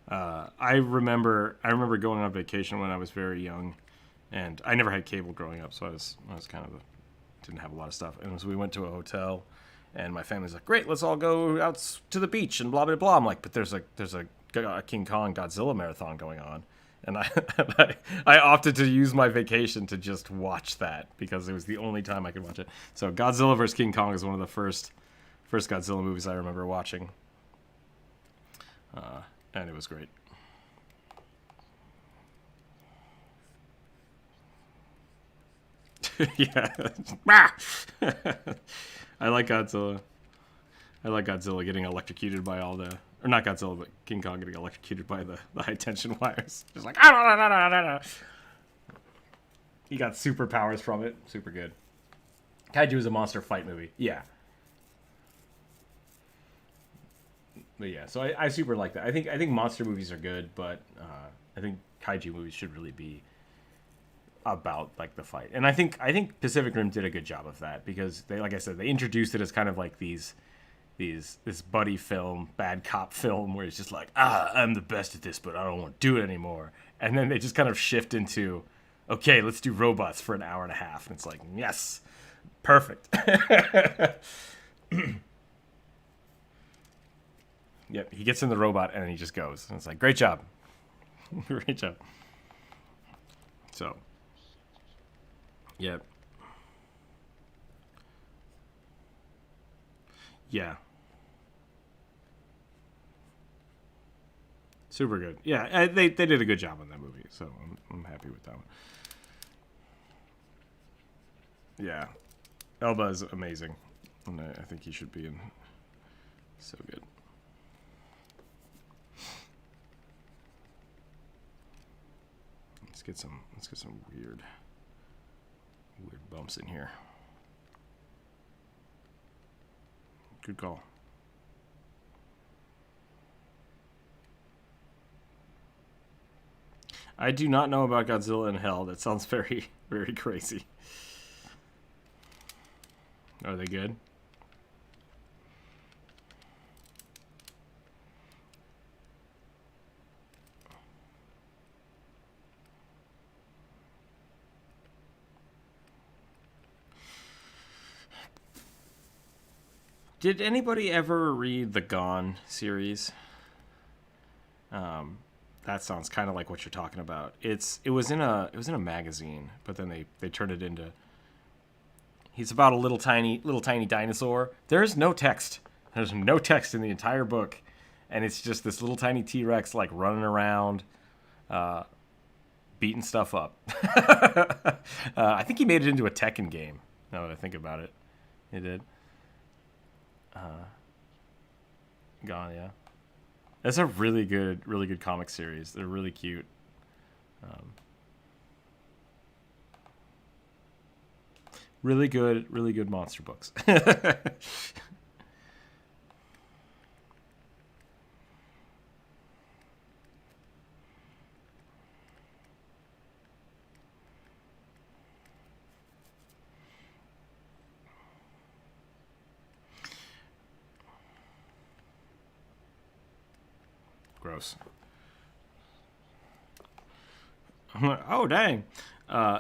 I remember going on vacation when I was very young, and I never had cable growing up, so I was kind of didn't have a lot of stuff. And so we went to a hotel, and my family's like, "Great, let's all go out to the beach and blah blah blah." I'm like, "But there's a King Kong Godzilla marathon going on." And I opted to use my vacation to just watch that because it was the only time I could watch it. So Godzilla vs. King Kong is one of the first Godzilla movies I remember watching. And it was great. Yeah. I like Godzilla. I like Godzilla getting electrocuted by all the... Or not Godzilla, but King Kong getting electrocuted by the high-tension wires. Just like... He got superpowers from it. Super good. Kaiju is a monster fight movie. Yeah. But yeah, so I super like that. I think monster movies are good, but I think kaiju movies should really be about like the fight. And I think Pacific Rim did a good job of that because they, like I said, they introduced it as kind of like these this buddy film, bad cop film, where he's just like, I'm the best at this, but I don't want to do it anymore. And then they just kind of shift into, okay, let's do robots for an hour and a half. And it's like, yes, perfect. Yep, he gets in the robot and then he just goes. And it's like, great job. Great job. So, yep. Yeah. Super good. Yeah, they did a good job on that movie, so I'm happy with that one. Yeah. Elba is amazing. And I think he should be in. So good. Let's get some weird bumps in here. Good call. I do not know about Godzilla in Hell. That sounds very, very crazy. Are they good? Did anybody ever read the Gone series? That sounds kind of like what you're talking about. It was in a magazine, but then they turned it into. He's about a little tiny dinosaur. There's no text. There's no text in the entire book, and it's just this little tiny T-Rex like running around, beating stuff up. I think he made it into a Tekken game. Now that I think about it, he did. Gone, yeah. That's a really good comic series. They're really cute. Really good monster books. Gross. Oh, dang.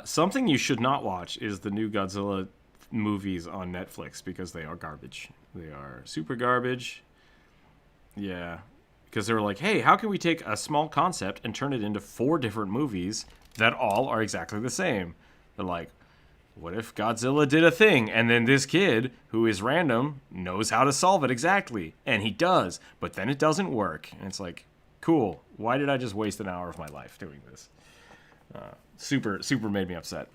Something you should not watch is the new Godzilla movies on Netflix because they are garbage. They are super garbage. Yeah. Because they were like, hey, how can we take a small concept and turn it into 4 different movies that all are exactly the same? They're like, what if Godzilla did a thing and then this kid, who is random, knows how to solve it exactly? And he does, but then it doesn't work. And it's like, cool. Why did I just waste an hour of my life doing this? Super made me upset.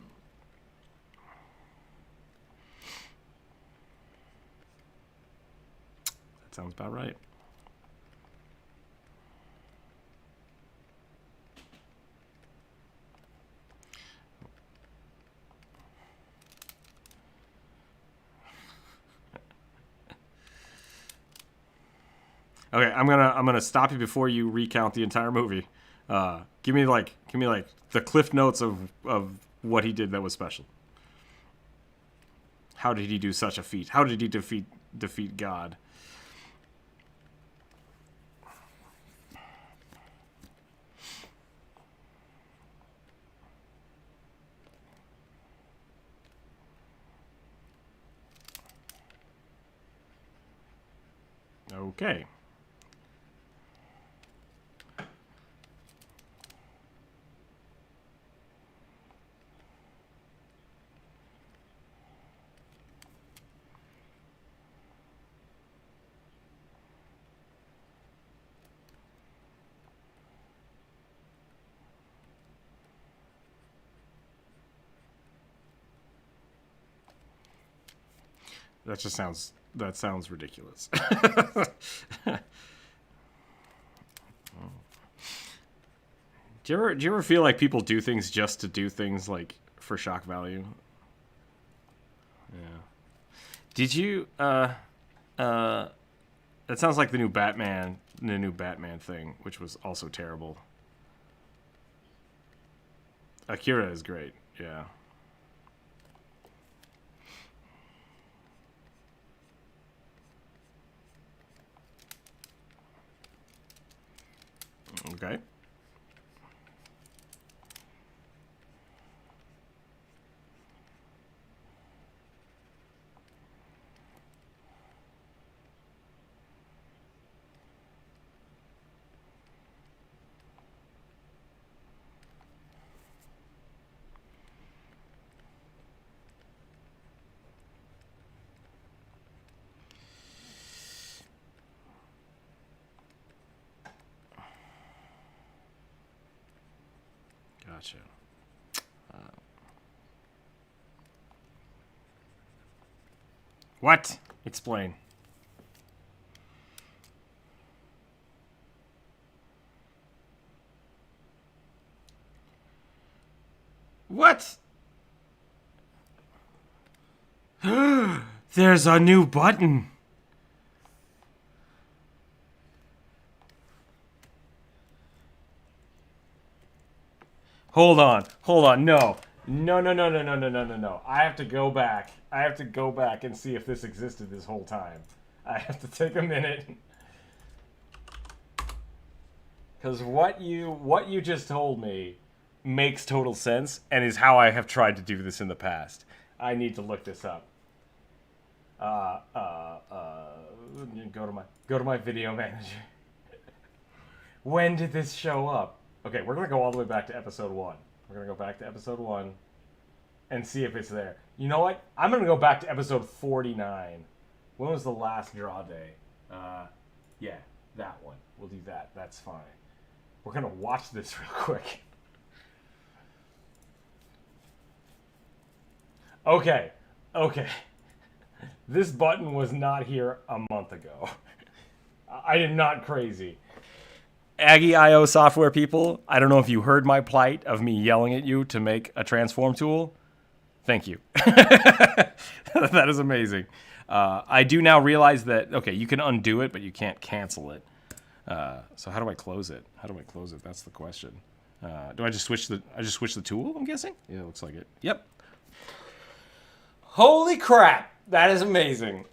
That sounds about right. Okay, I'm gonna stop you before you recount the entire movie. Give me like the cliff notes of what he did that was special. How did he do such a feat? How did he defeat God? Okay. That sounds ridiculous. Do you ever feel like people do things just to do things, like for shock value? Yeah. Did you that sounds like the new Batman thing, which was also terrible. Akira is great. Yeah. Gotcha. What? Explain. What? There's a new button. Hold on. No. No. I have to go back. And see if this existed this whole time. I have to take a minute. Because what you just told me makes total sense and is how I have tried to do this in the past. I need to look this up. Go to my video manager. When did this show up? Okay, we're gonna go all the way back to episode 1. We're gonna go back to episode 1 and see if it's there. You know what? I'm gonna go back to episode 49. When was the last draw day? Yeah, that one. We'll do that. That's fine. We're gonna watch this real quick. Okay. This button was not here a month ago. I am not crazy. Aggie.io software people, I don't know if you heard my plight of me yelling at you to make a transform tool. Thank you. That is amazing. I do now realize that, okay, you can undo it, but you can't cancel it. So how do I close it? That's the question. Do I just switch the tool, I'm guessing? Yeah, it looks like it. Yep. Holy crap. That is amazing.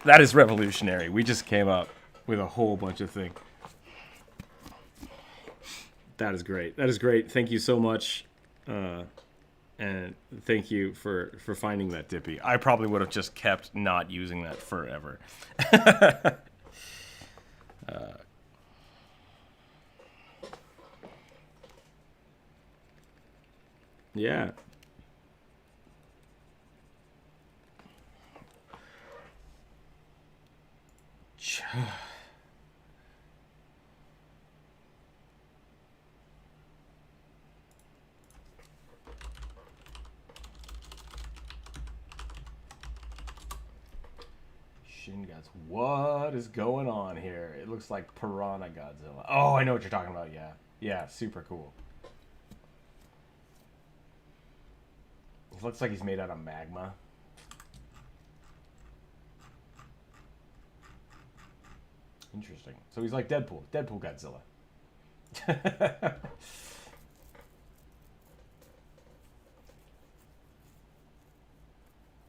That is revolutionary. We just came up with a whole bunch of things. That is great. Thank you so much. And thank you for finding that, Dippy. I probably would have just kept not using that forever. Yeah. Shin Gods, what is going on here? It looks like Piranha Godzilla. Oh, I know what you're talking about. Yeah, super cool. It looks like he's made out of magma. Interesting. So he's like Deadpool Godzilla.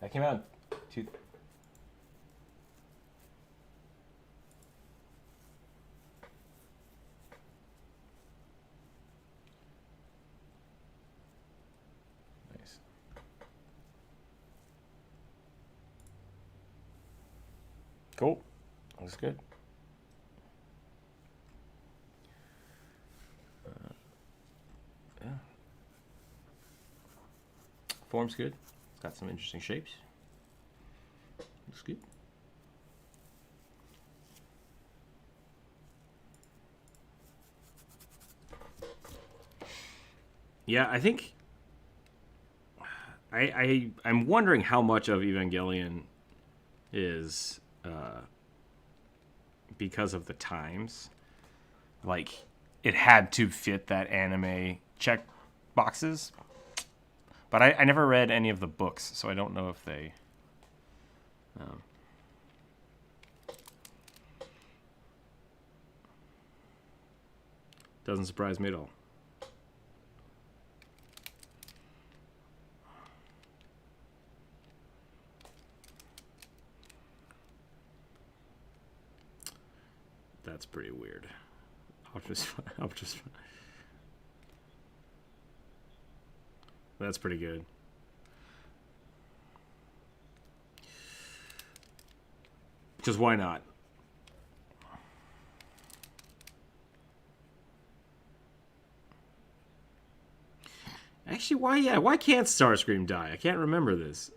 That came out in Nice. Cool. Looks good. Yeah. Form's good. It's got some interesting shapes. Looks good. Yeah, I think I'm wondering how much of Evangelion is because of the times. Like, it had to fit that anime check boxes. But I never read any of the books, so I don't know if they... Doesn't surprise me at all. That's pretty weird. I'll just. That's pretty good. Because why not? Actually, why can't Starscream die? I can't remember this.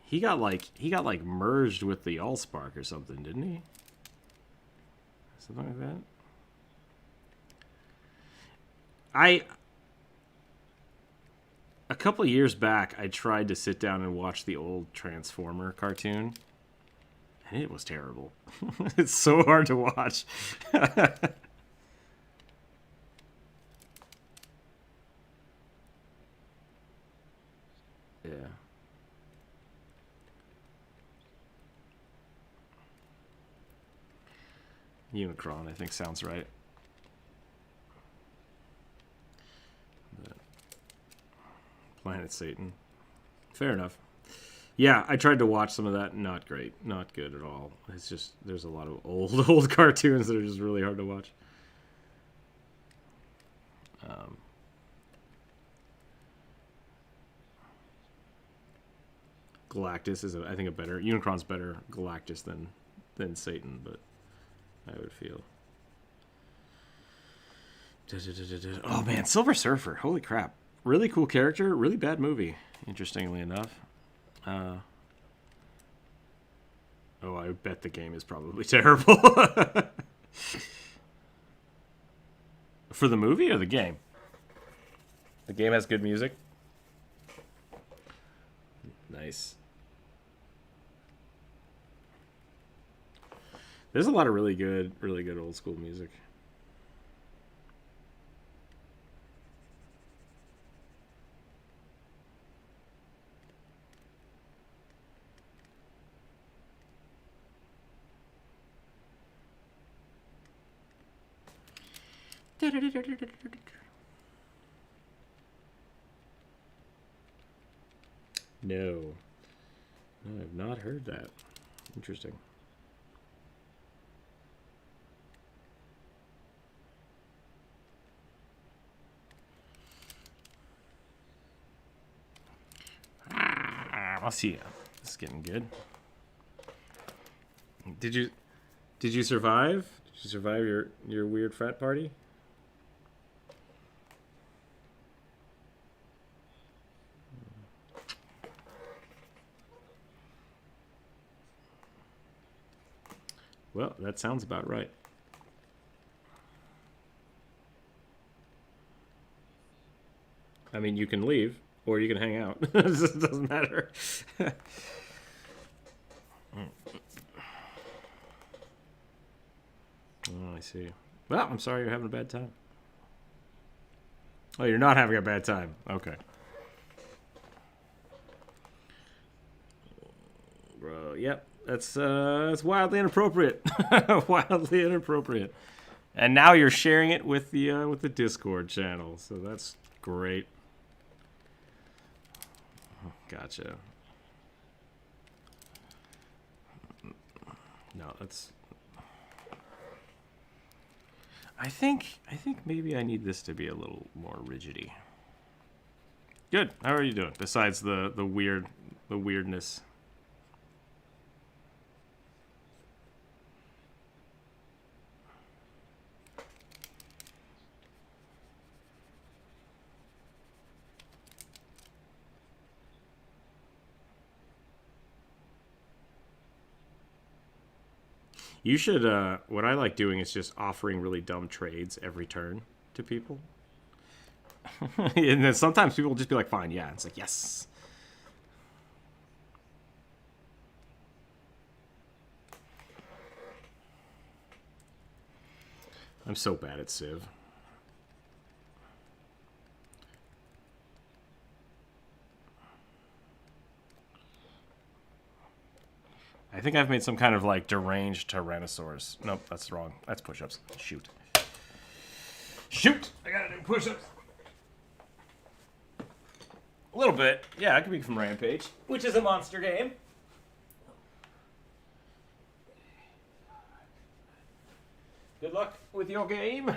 He got like merged with the Allspark or something, didn't he? Something like that. I a couple of years back, I tried to sit down and watch the old Transformer cartoon, and it was terrible. It's so hard to watch. Yeah. Unicron, I think sounds right. Planet Satan. Fair enough. Yeah, I tried to watch some of that. Not great. Not good at all. It's just, there's a lot of old cartoons that are just really hard to watch. Galactus is, I think, a better... Unicron's better Galactus than Satan, but I would feel... Oh, man, Silver Surfer. Holy crap. Really cool character. Really bad movie, interestingly enough. Oh, I bet the game is probably terrible. For the movie or the game? The game has good music. Nice. There's a lot of really good old school music. No. No, I've not heard that. Interesting. I'll see you. This is getting good. Did you survive? Did you survive your weird frat party? Well, that sounds about right. I mean, you can leave or you can hang out. It doesn't matter. Oh, I see. Well, I'm sorry you're having a bad time. Oh, you're not having a bad time. Okay. Bro, yep. That's wildly inappropriate. Wildly inappropriate. And now you're sharing it with the Discord channel. So that's great. Gotcha. No, that's... I think maybe I need this to be a little more rigidy. Good. How are you doing? Besides the weirdness. You should, what I like doing is just offering really dumb trades every turn to people. And then sometimes people will just be like, fine, yeah. It's like, yes. I'm so bad at Civ. I think I've made some kind of like deranged Tyrannosaurus. Nope, that's wrong. That's push-ups. Shoot. Shoot! I gotta do push-ups. A little bit. Yeah, I could be from Rampage, which is a monster game. Good luck with your game.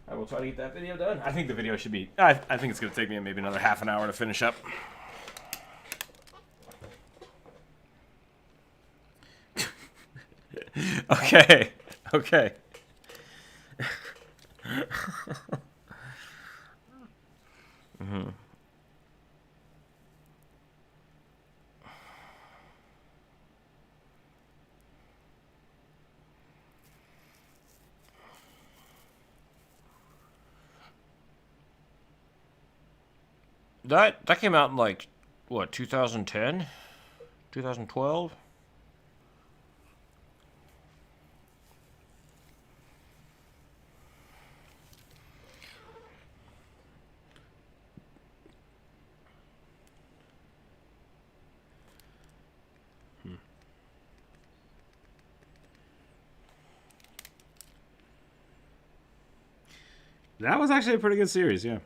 I will try to get that video done. I think the video should be... I think it's going to take me maybe another half an hour to finish up. Okay. Okay. Mm-hmm. That came out in like what, 2010, 2012. That was actually a pretty good series, yeah.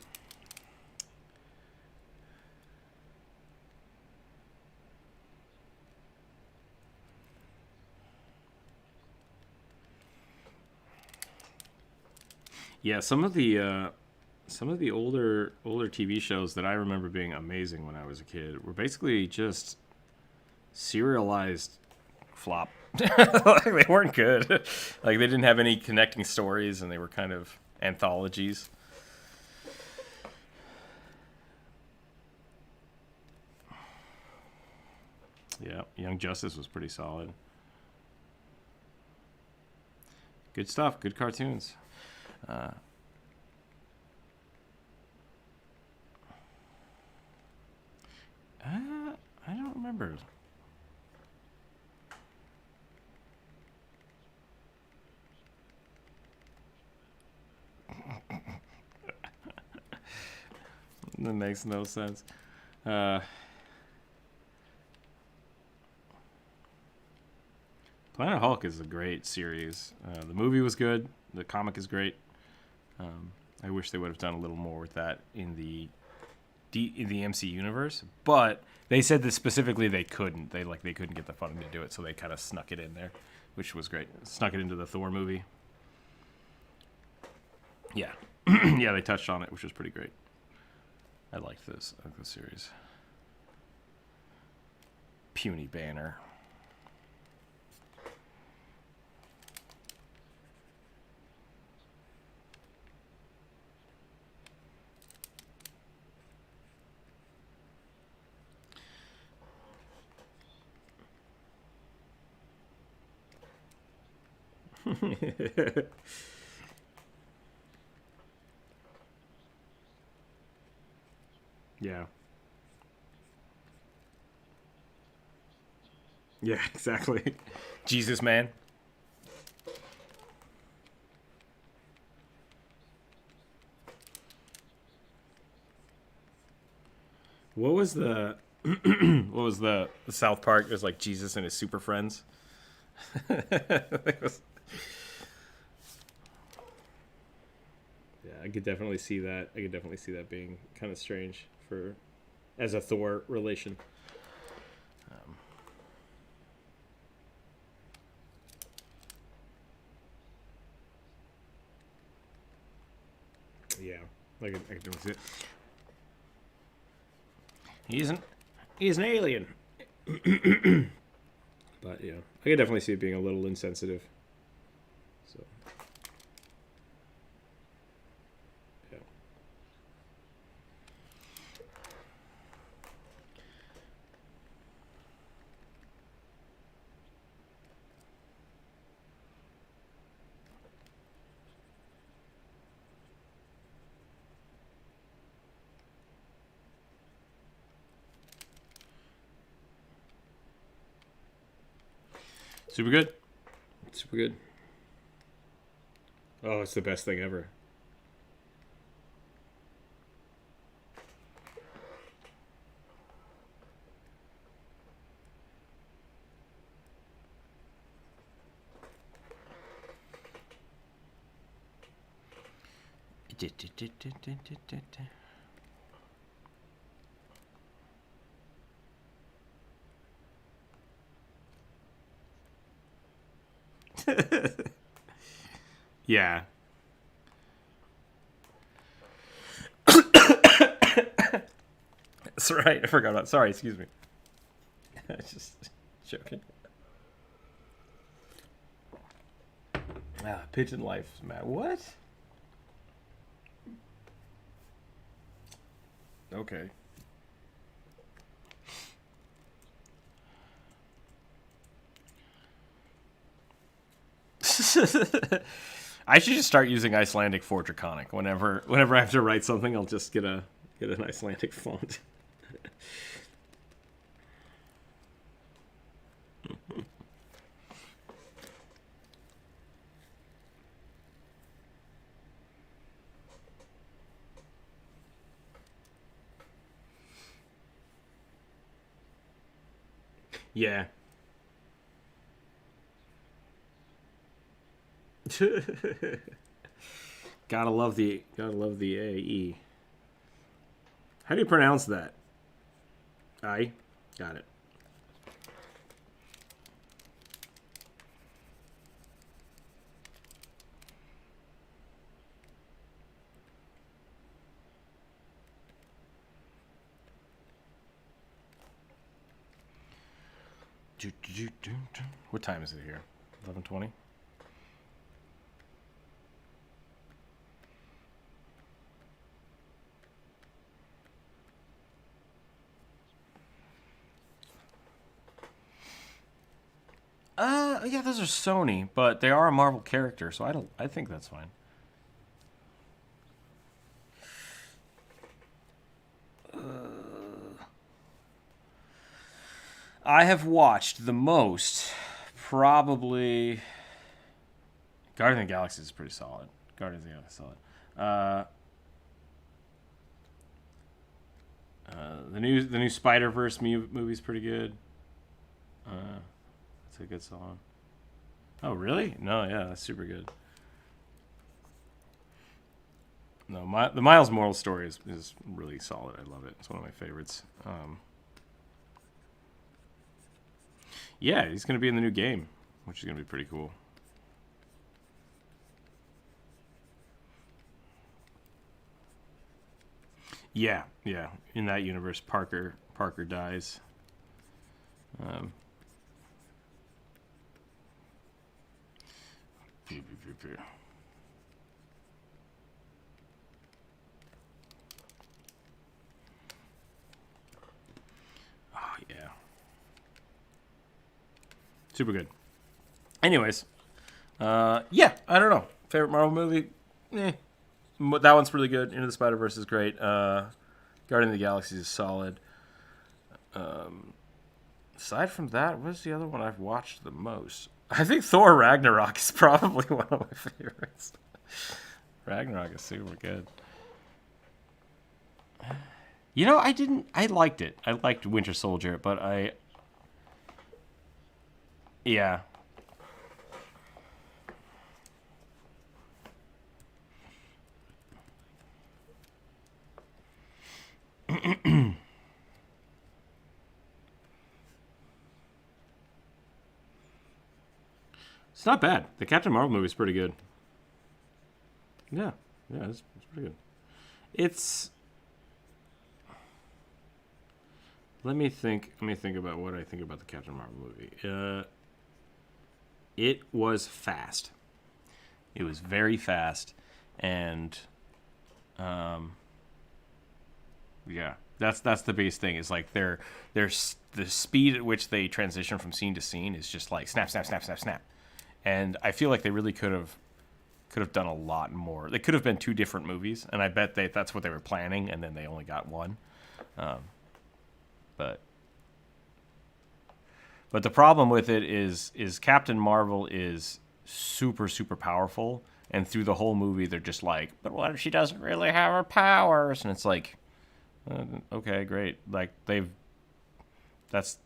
Yeah, some of the older TV shows that I remember being amazing when I was a kid were basically just serialized flop. Like, they weren't good. Like, they didn't have any connecting stories, and they were kind of anthologies. Yeah, Young Justice was pretty solid. Good stuff. Good cartoons. I don't remember. That makes no sense. Planet Hulk is a great series. The movie was good. The comic is great. I wish they would have done a little more with that in the MC universe, but they said that specifically they couldn't. They couldn't get the funding to do it, so they kind of snuck it in there, which was great. Snuck it into the Thor movie. Yeah, yeah, they touched on it, which was pretty great. I liked this. I like this series. Puny Banner. Yeah. Yeah, exactly. Jesus, man. What was the what was the South Park? It was like Jesus and his super friends. It was- yeah, I could definitely see that. I could definitely see that being kind of strange for as a Thor relation. Yeah, I could definitely see it. He's an alien. But yeah, I could definitely see it being a little insensitive. So yeah. Super good. Super good. Oh, it's the best thing ever. Yeah. That's right. I forgot about. Sorry, excuse me. Just joking. Pigeon life, Matt. What? Okay. I should just start using Icelandic for Draconic. Whenever I have to write something, I'll just get a Get an Icelandic font. Yeah. gotta love the AE. How do you pronounce that? I got it. What time is it here? 11:20. Yeah, those are Sony, but they are a Marvel character, so I think that's fine. I have watched the most, probably. Guardians of the Galaxy is pretty solid. Guardians of the Galaxy is solid. The new Spider-Verse movie's pretty good. That's a good song. Oh, really? No, yeah, that's super good. No, the Miles Morales story is really solid. I love it. It's one of my favorites. Yeah, he's going to be in the new game, which is going to be pretty cool. Yeah. In that universe, Parker dies. Oh, yeah. Super good. Anyways, yeah, I don't know. Favorite Marvel movie? That one's really good. Into the Spider-Verse is great. Guardian of the Galaxy is solid. Aside from that, what's the other one I've watched the most? I think Thor Ragnarok is probably one of my favorites. Ragnarok is super good. You know, I liked it. I liked Winter Soldier, but yeah. It's not bad. The Captain Marvel movie is pretty good. Yeah, it's pretty good. It's. Let me think about what I think about the Captain Marvel movie. It was fast. It was very fast, and yeah, that's the biggest thing. Is like there's the speed at which they transition from scene to scene is just like snap, snap, snap, snap, snap, and I feel like they really could have done a lot more. They could have been two different movies, and I bet that's what they were planning, and then they only got one. But the problem with it is Captain Marvel is super, super powerful, and through the whole movie they're just like, but what if she doesn't really have her powers? And it's like, okay, great. Like that's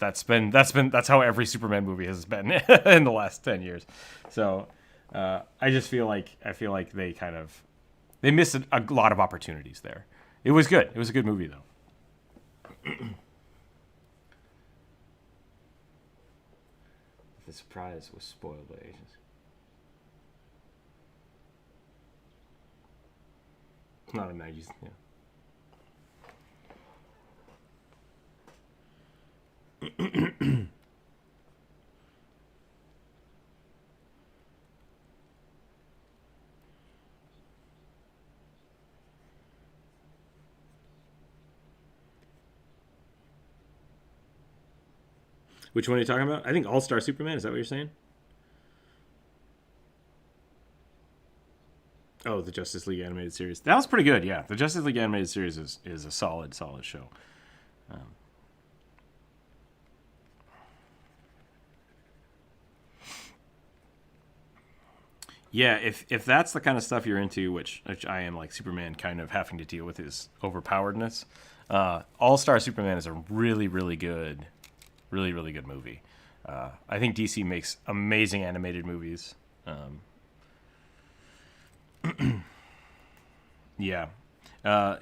how every Superman movie has been in the last 10 years. So I just feel like they missed a lot of opportunities there. It was good. It was a good movie though. The surprise was spoiled by agents. Not a Maggie's, yeah. Which one are you talking about? I think All-Star Superman. Is that what you're saying? Oh, the Justice League animated series. That was pretty good. Yeah, the Justice League animated series is a solid show. Yeah, if that's the kind of stuff you're into, which I am, like Superman kind of having to deal with his overpoweredness. All Star Superman is a really good, really good movie. I think DC makes amazing animated movies. Yeah,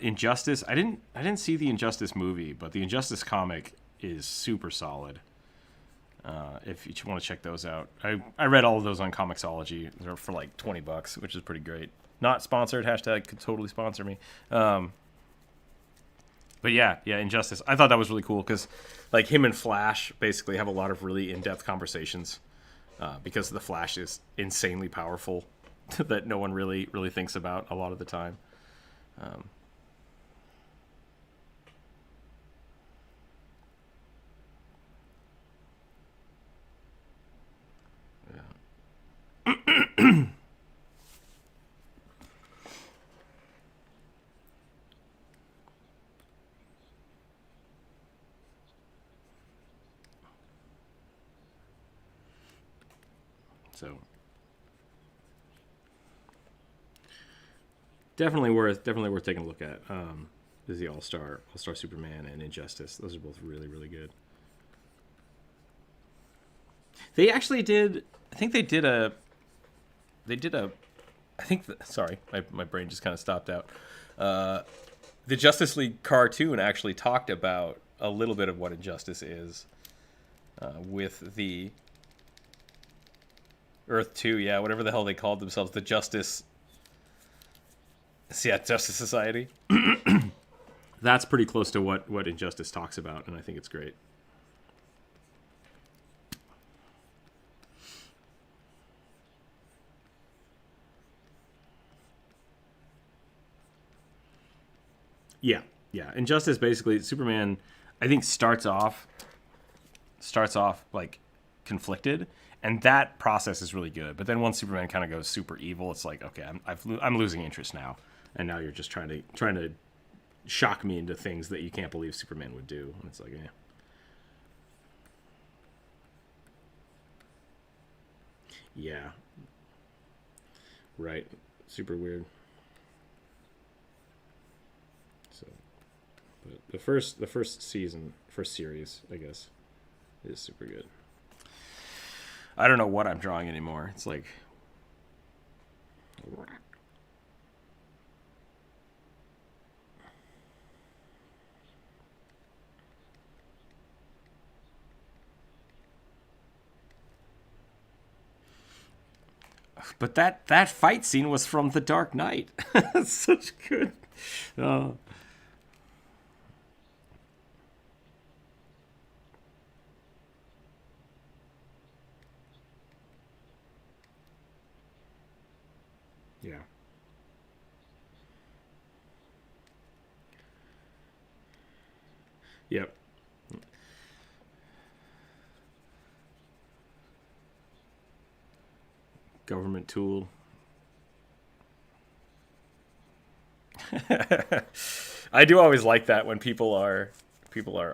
Injustice. I didn't see the Injustice movie, but the Injustice comic is super solid. If you want to check those out, I read all of those on Comixology. They're for like $20, which is pretty great. Not sponsored. Hashtag could totally sponsor me. But yeah, Injustice. I thought that was really cool because like him and Flash basically have a lot of really in-depth conversations because the Flash is insanely powerful that no one really thinks about a lot of the time. So definitely worth taking a look at. Is the All Star Superman and Injustice. Those are both really good. They actually did. I think they did a. I think. Sorry, my brain just kind of stopped out. The Justice League cartoon actually talked about a little bit of what Injustice is, with the Earth 2, yeah, whatever the hell they called themselves, the Justice Society. That's pretty close to what Injustice talks about, and I think it's great. Yeah. Injustice basically, Superman, I think starts off like conflicted, and that process is really good. But then once Superman kind of goes super evil, it's like, okay, I'm losing interest now, and now you're just trying to shock me into things that you can't believe Superman would do. And it's like, yeah. Yeah. Right. Super weird. So, but the first series, I guess, is super good. I don't know what I'm drawing anymore. It's like but that fight scene was from The Dark Knight. That's such good. Oh. Yeah. Yep. Government tool. I do always like that when people are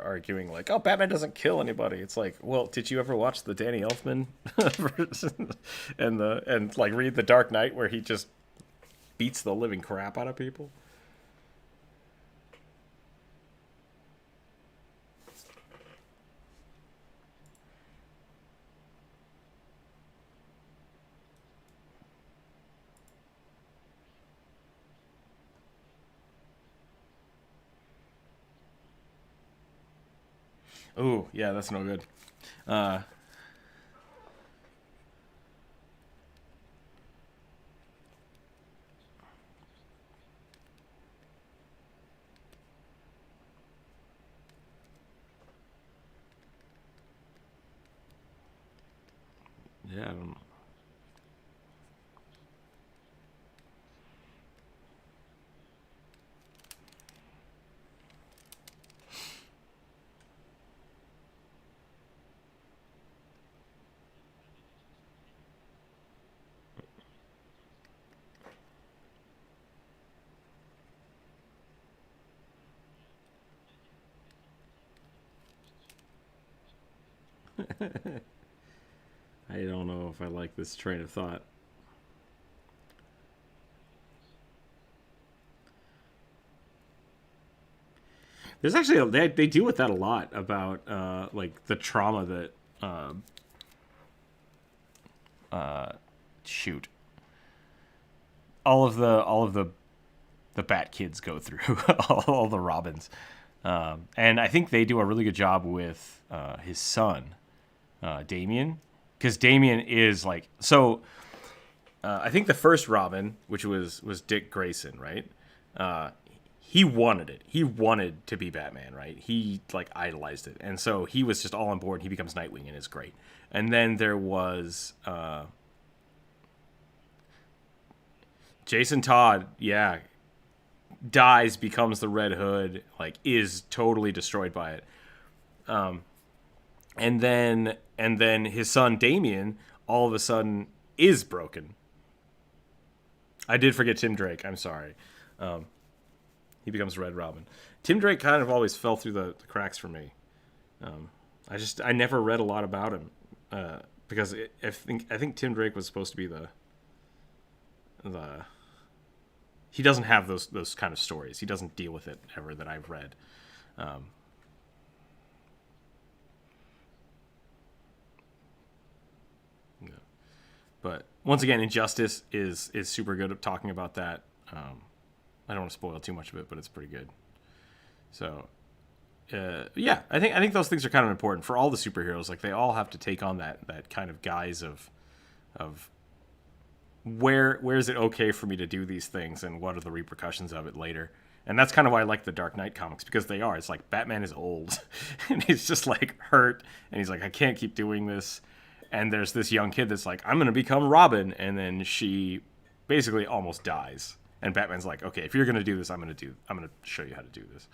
arguing like, "Oh, Batman doesn't kill anybody." It's like, well, did you ever watch the Danny Elfman version and like read The Dark Knight where he just beats the living crap out of people? Ooh, yeah, that's no good. Uh, yeah, I don't know. I don't know if I like this train of thought. There's actually they deal with that a lot about like the trauma that shoot all of the Bat kids go through all the Robins, and I think they do a really good job with his son Damien, because Damien is like so. I think the first Robin, which was Dick Grayson, right? He wanted it. He wanted to be Batman, right? He like idolized it, and so he was just all on board. He becomes Nightwing, and it's great. And then there was Jason Todd, yeah, dies, becomes the Red Hood, like is totally destroyed by it. And then his son Damien all of a sudden is broken. I did forget Tim Drake. I'm sorry. He becomes Red Robin. Tim Drake kind of always fell through the cracks for me. I never read a lot about him because I think Tim Drake was supposed to be the he doesn't have those kind of stories. He doesn't deal with it ever that I've read. Yeah. But once again, Injustice is super good at talking about that. I don't want to spoil too much of it, but it's pretty good. So, yeah, I think those things are kind of important for all the superheroes. Like they all have to take on that kind of guise of where is it okay for me to do these things, and what are the repercussions of it later. And that's kind of why I like the Dark Knight comics, because they are. It's like Batman is old, and he's just like hurt, and he's like, I can't keep doing this. And there's this young kid that's like, I'm gonna become Robin, and then she basically almost dies. And Batman's like, okay, if you're gonna do this, I'm gonna show you how to do this.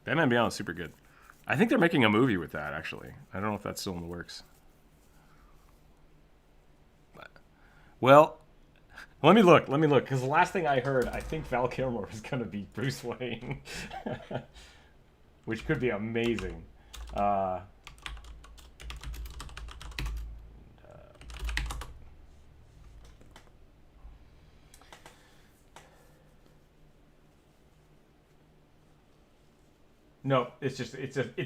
Batman Beyond is super good. I think they're making a movie with that, actually. I don't know if that's still in the works. Well, let me look, because the last thing I heard, I think Val Kilmer was going to be Bruce Wayne, which could be amazing. No, it's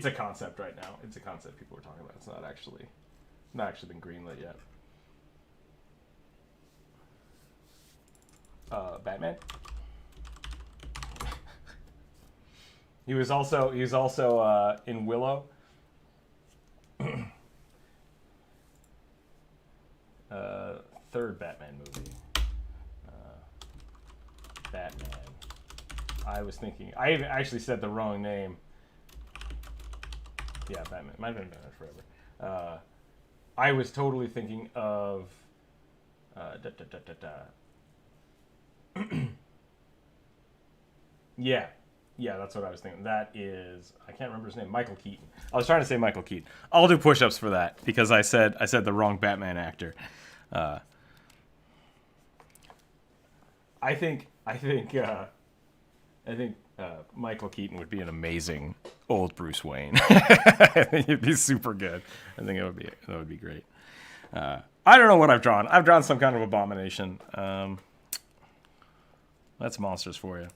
a concept right now. It's a concept people are talking about. It's not actually been greenlit yet. Batman. He was also in Willow. Third Batman movie. Batman. I was thinking. I actually said the wrong name. Yeah, Batman. Might have been Batman Forever. I was totally thinking of. Yeah, that's what I was thinking. That is, I can't remember his name. Michael Keaton. I was trying to say Michael Keaton. I'll do push-ups for that because I said the wrong Batman actor. I think Michael Keaton would be an amazing old Bruce Wayne. I think he'd be super good. I think that would be great. I don't know what I've drawn. I've drawn some kind of abomination. That's monsters for you.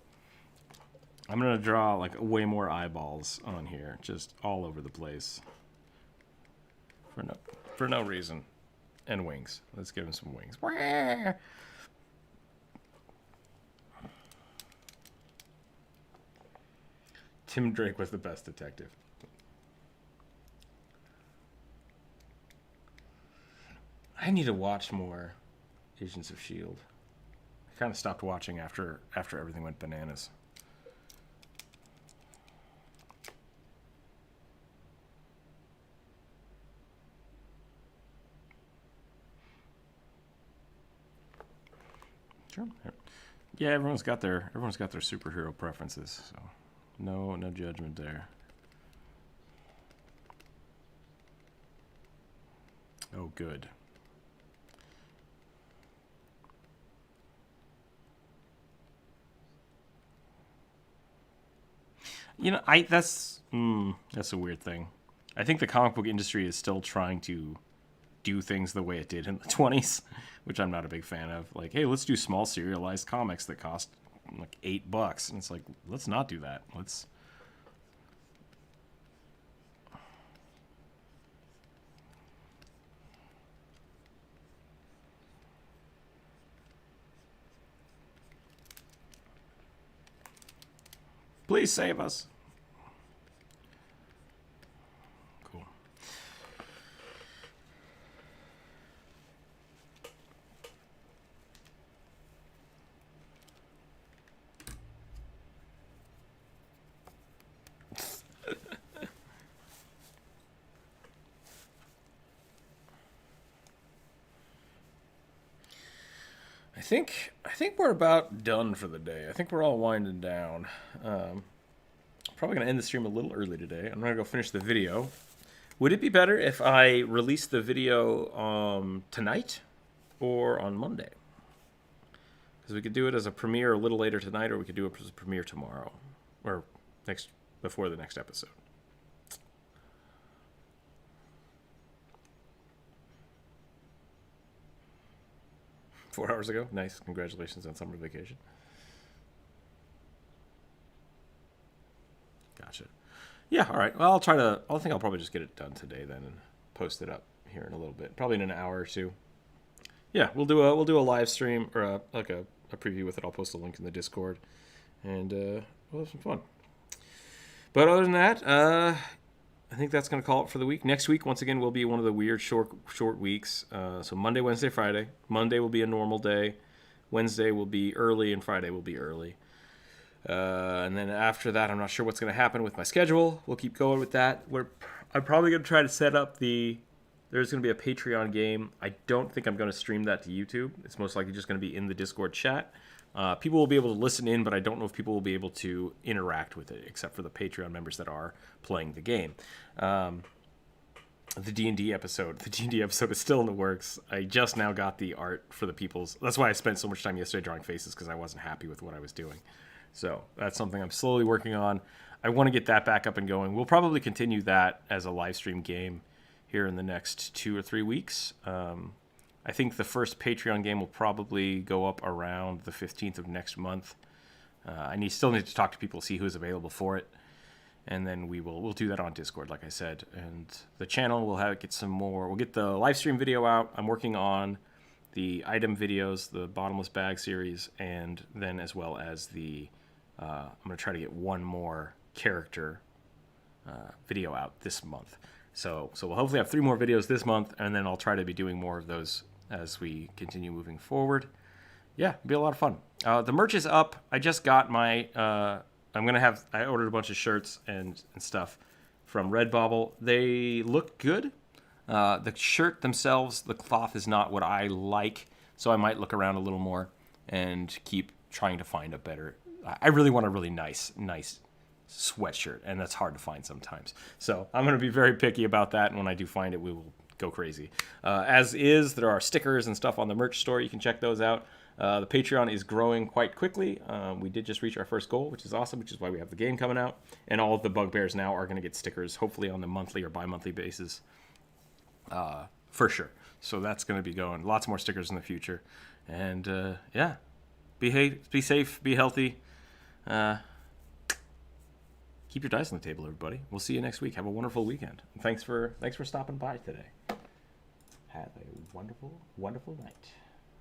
I'm gonna draw like way more eyeballs on here, just all over the place, for no reason, and wings. Let's give him some wings. Tim Drake was the best detective. I need to watch more Agents of S.H.I.E.L.D. I kind of stopped watching after everything went bananas. Sure. Yeah, everyone's got their superhero preferences, so no judgment there. Oh, good. That's a weird thing. I think the comic book industry is still trying to do things the way it did in the 20s, which I'm not a big fan of. Like, hey, let's do small serialized comics that cost like $8, and it's like, let's not do that. Let's. Please save us. Cool. I think we're about done for the day. I think we're all winding down. Probably gonna end the stream a little early today. I'm gonna go finish the video. Would it be better if I released the video tonight or on Monday? Because we could do it as a premiere a little later tonight, or we could do it as a premiere tomorrow, or before the next episode. Four hours ago? Nice. Congratulations on summer vacation. Gotcha. Yeah, all right. Well, I think I'll probably just get it done today then and post it up here in a little bit. Probably in an hour or two. Yeah, we'll do a live stream or a preview with it. I'll post a link in the Discord, and we'll have some fun. But other than that, I think that's going to call it for the week. Next week, once again, will be one of the weird short weeks. So Monday, Wednesday, Friday. Monday will be a normal day. Wednesday will be early, and Friday will be early. And then after that, I'm not sure what's going to happen with my schedule. We'll keep going with that. I'm probably going to try to set up there's going to be a Patreon game. I don't think I'm going to stream that to YouTube. It's most likely just going to be in the Discord chat. People will be able to listen in, but I don't know if people will be able to interact with it, except for the Patreon members that are playing the game. The D&D episode is still in the works. I just now got the art for the people's. That's why I spent so much time yesterday drawing faces, because I wasn't happy with what I was doing. So that's something I'm slowly working on. I want to get that back up and going. We'll probably continue that as a live stream game here in the next 2 or 3 weeks. I think the first Patreon game will probably go up around the 15th of next month. I still need to talk to people, see who's available for it. And then we'll do that on Discord, like I said. And the channel will get some more. We'll get the live stream video out. I'm working on the item videos, the bottomless bag series, and then as well as I'm going to try to get one more character video out this month. So we'll hopefully have 3 more videos this month, and then I'll try to be doing more of those as we continue moving forward. Yeah, it'll be a lot of fun. The merch is up. I just got my... I ordered a bunch of shirts and stuff from Redbubble. They look good. The shirt themselves, the cloth is not what I like, so I might look around a little more and keep trying to find a better... I really want a really nice sweatshirt, and that's hard to find sometimes. So I'm going to be very picky about that, and when I do find it, we will go crazy. As is, there are stickers and stuff on the merch store. You can check those out. The Patreon is growing quite quickly. We did just reach our first goal, which is awesome, which is why we have the game coming out. And all of the bugbears now are going to get stickers, hopefully on the monthly or bi-monthly basis, for sure. So that's going to be going. Lots more stickers in the future. And yeah, be safe, be healthy. Keep your dice on the table, everybody. We'll see you next week. Have a wonderful weekend. And thanks for stopping by today. Have a wonderful, wonderful night.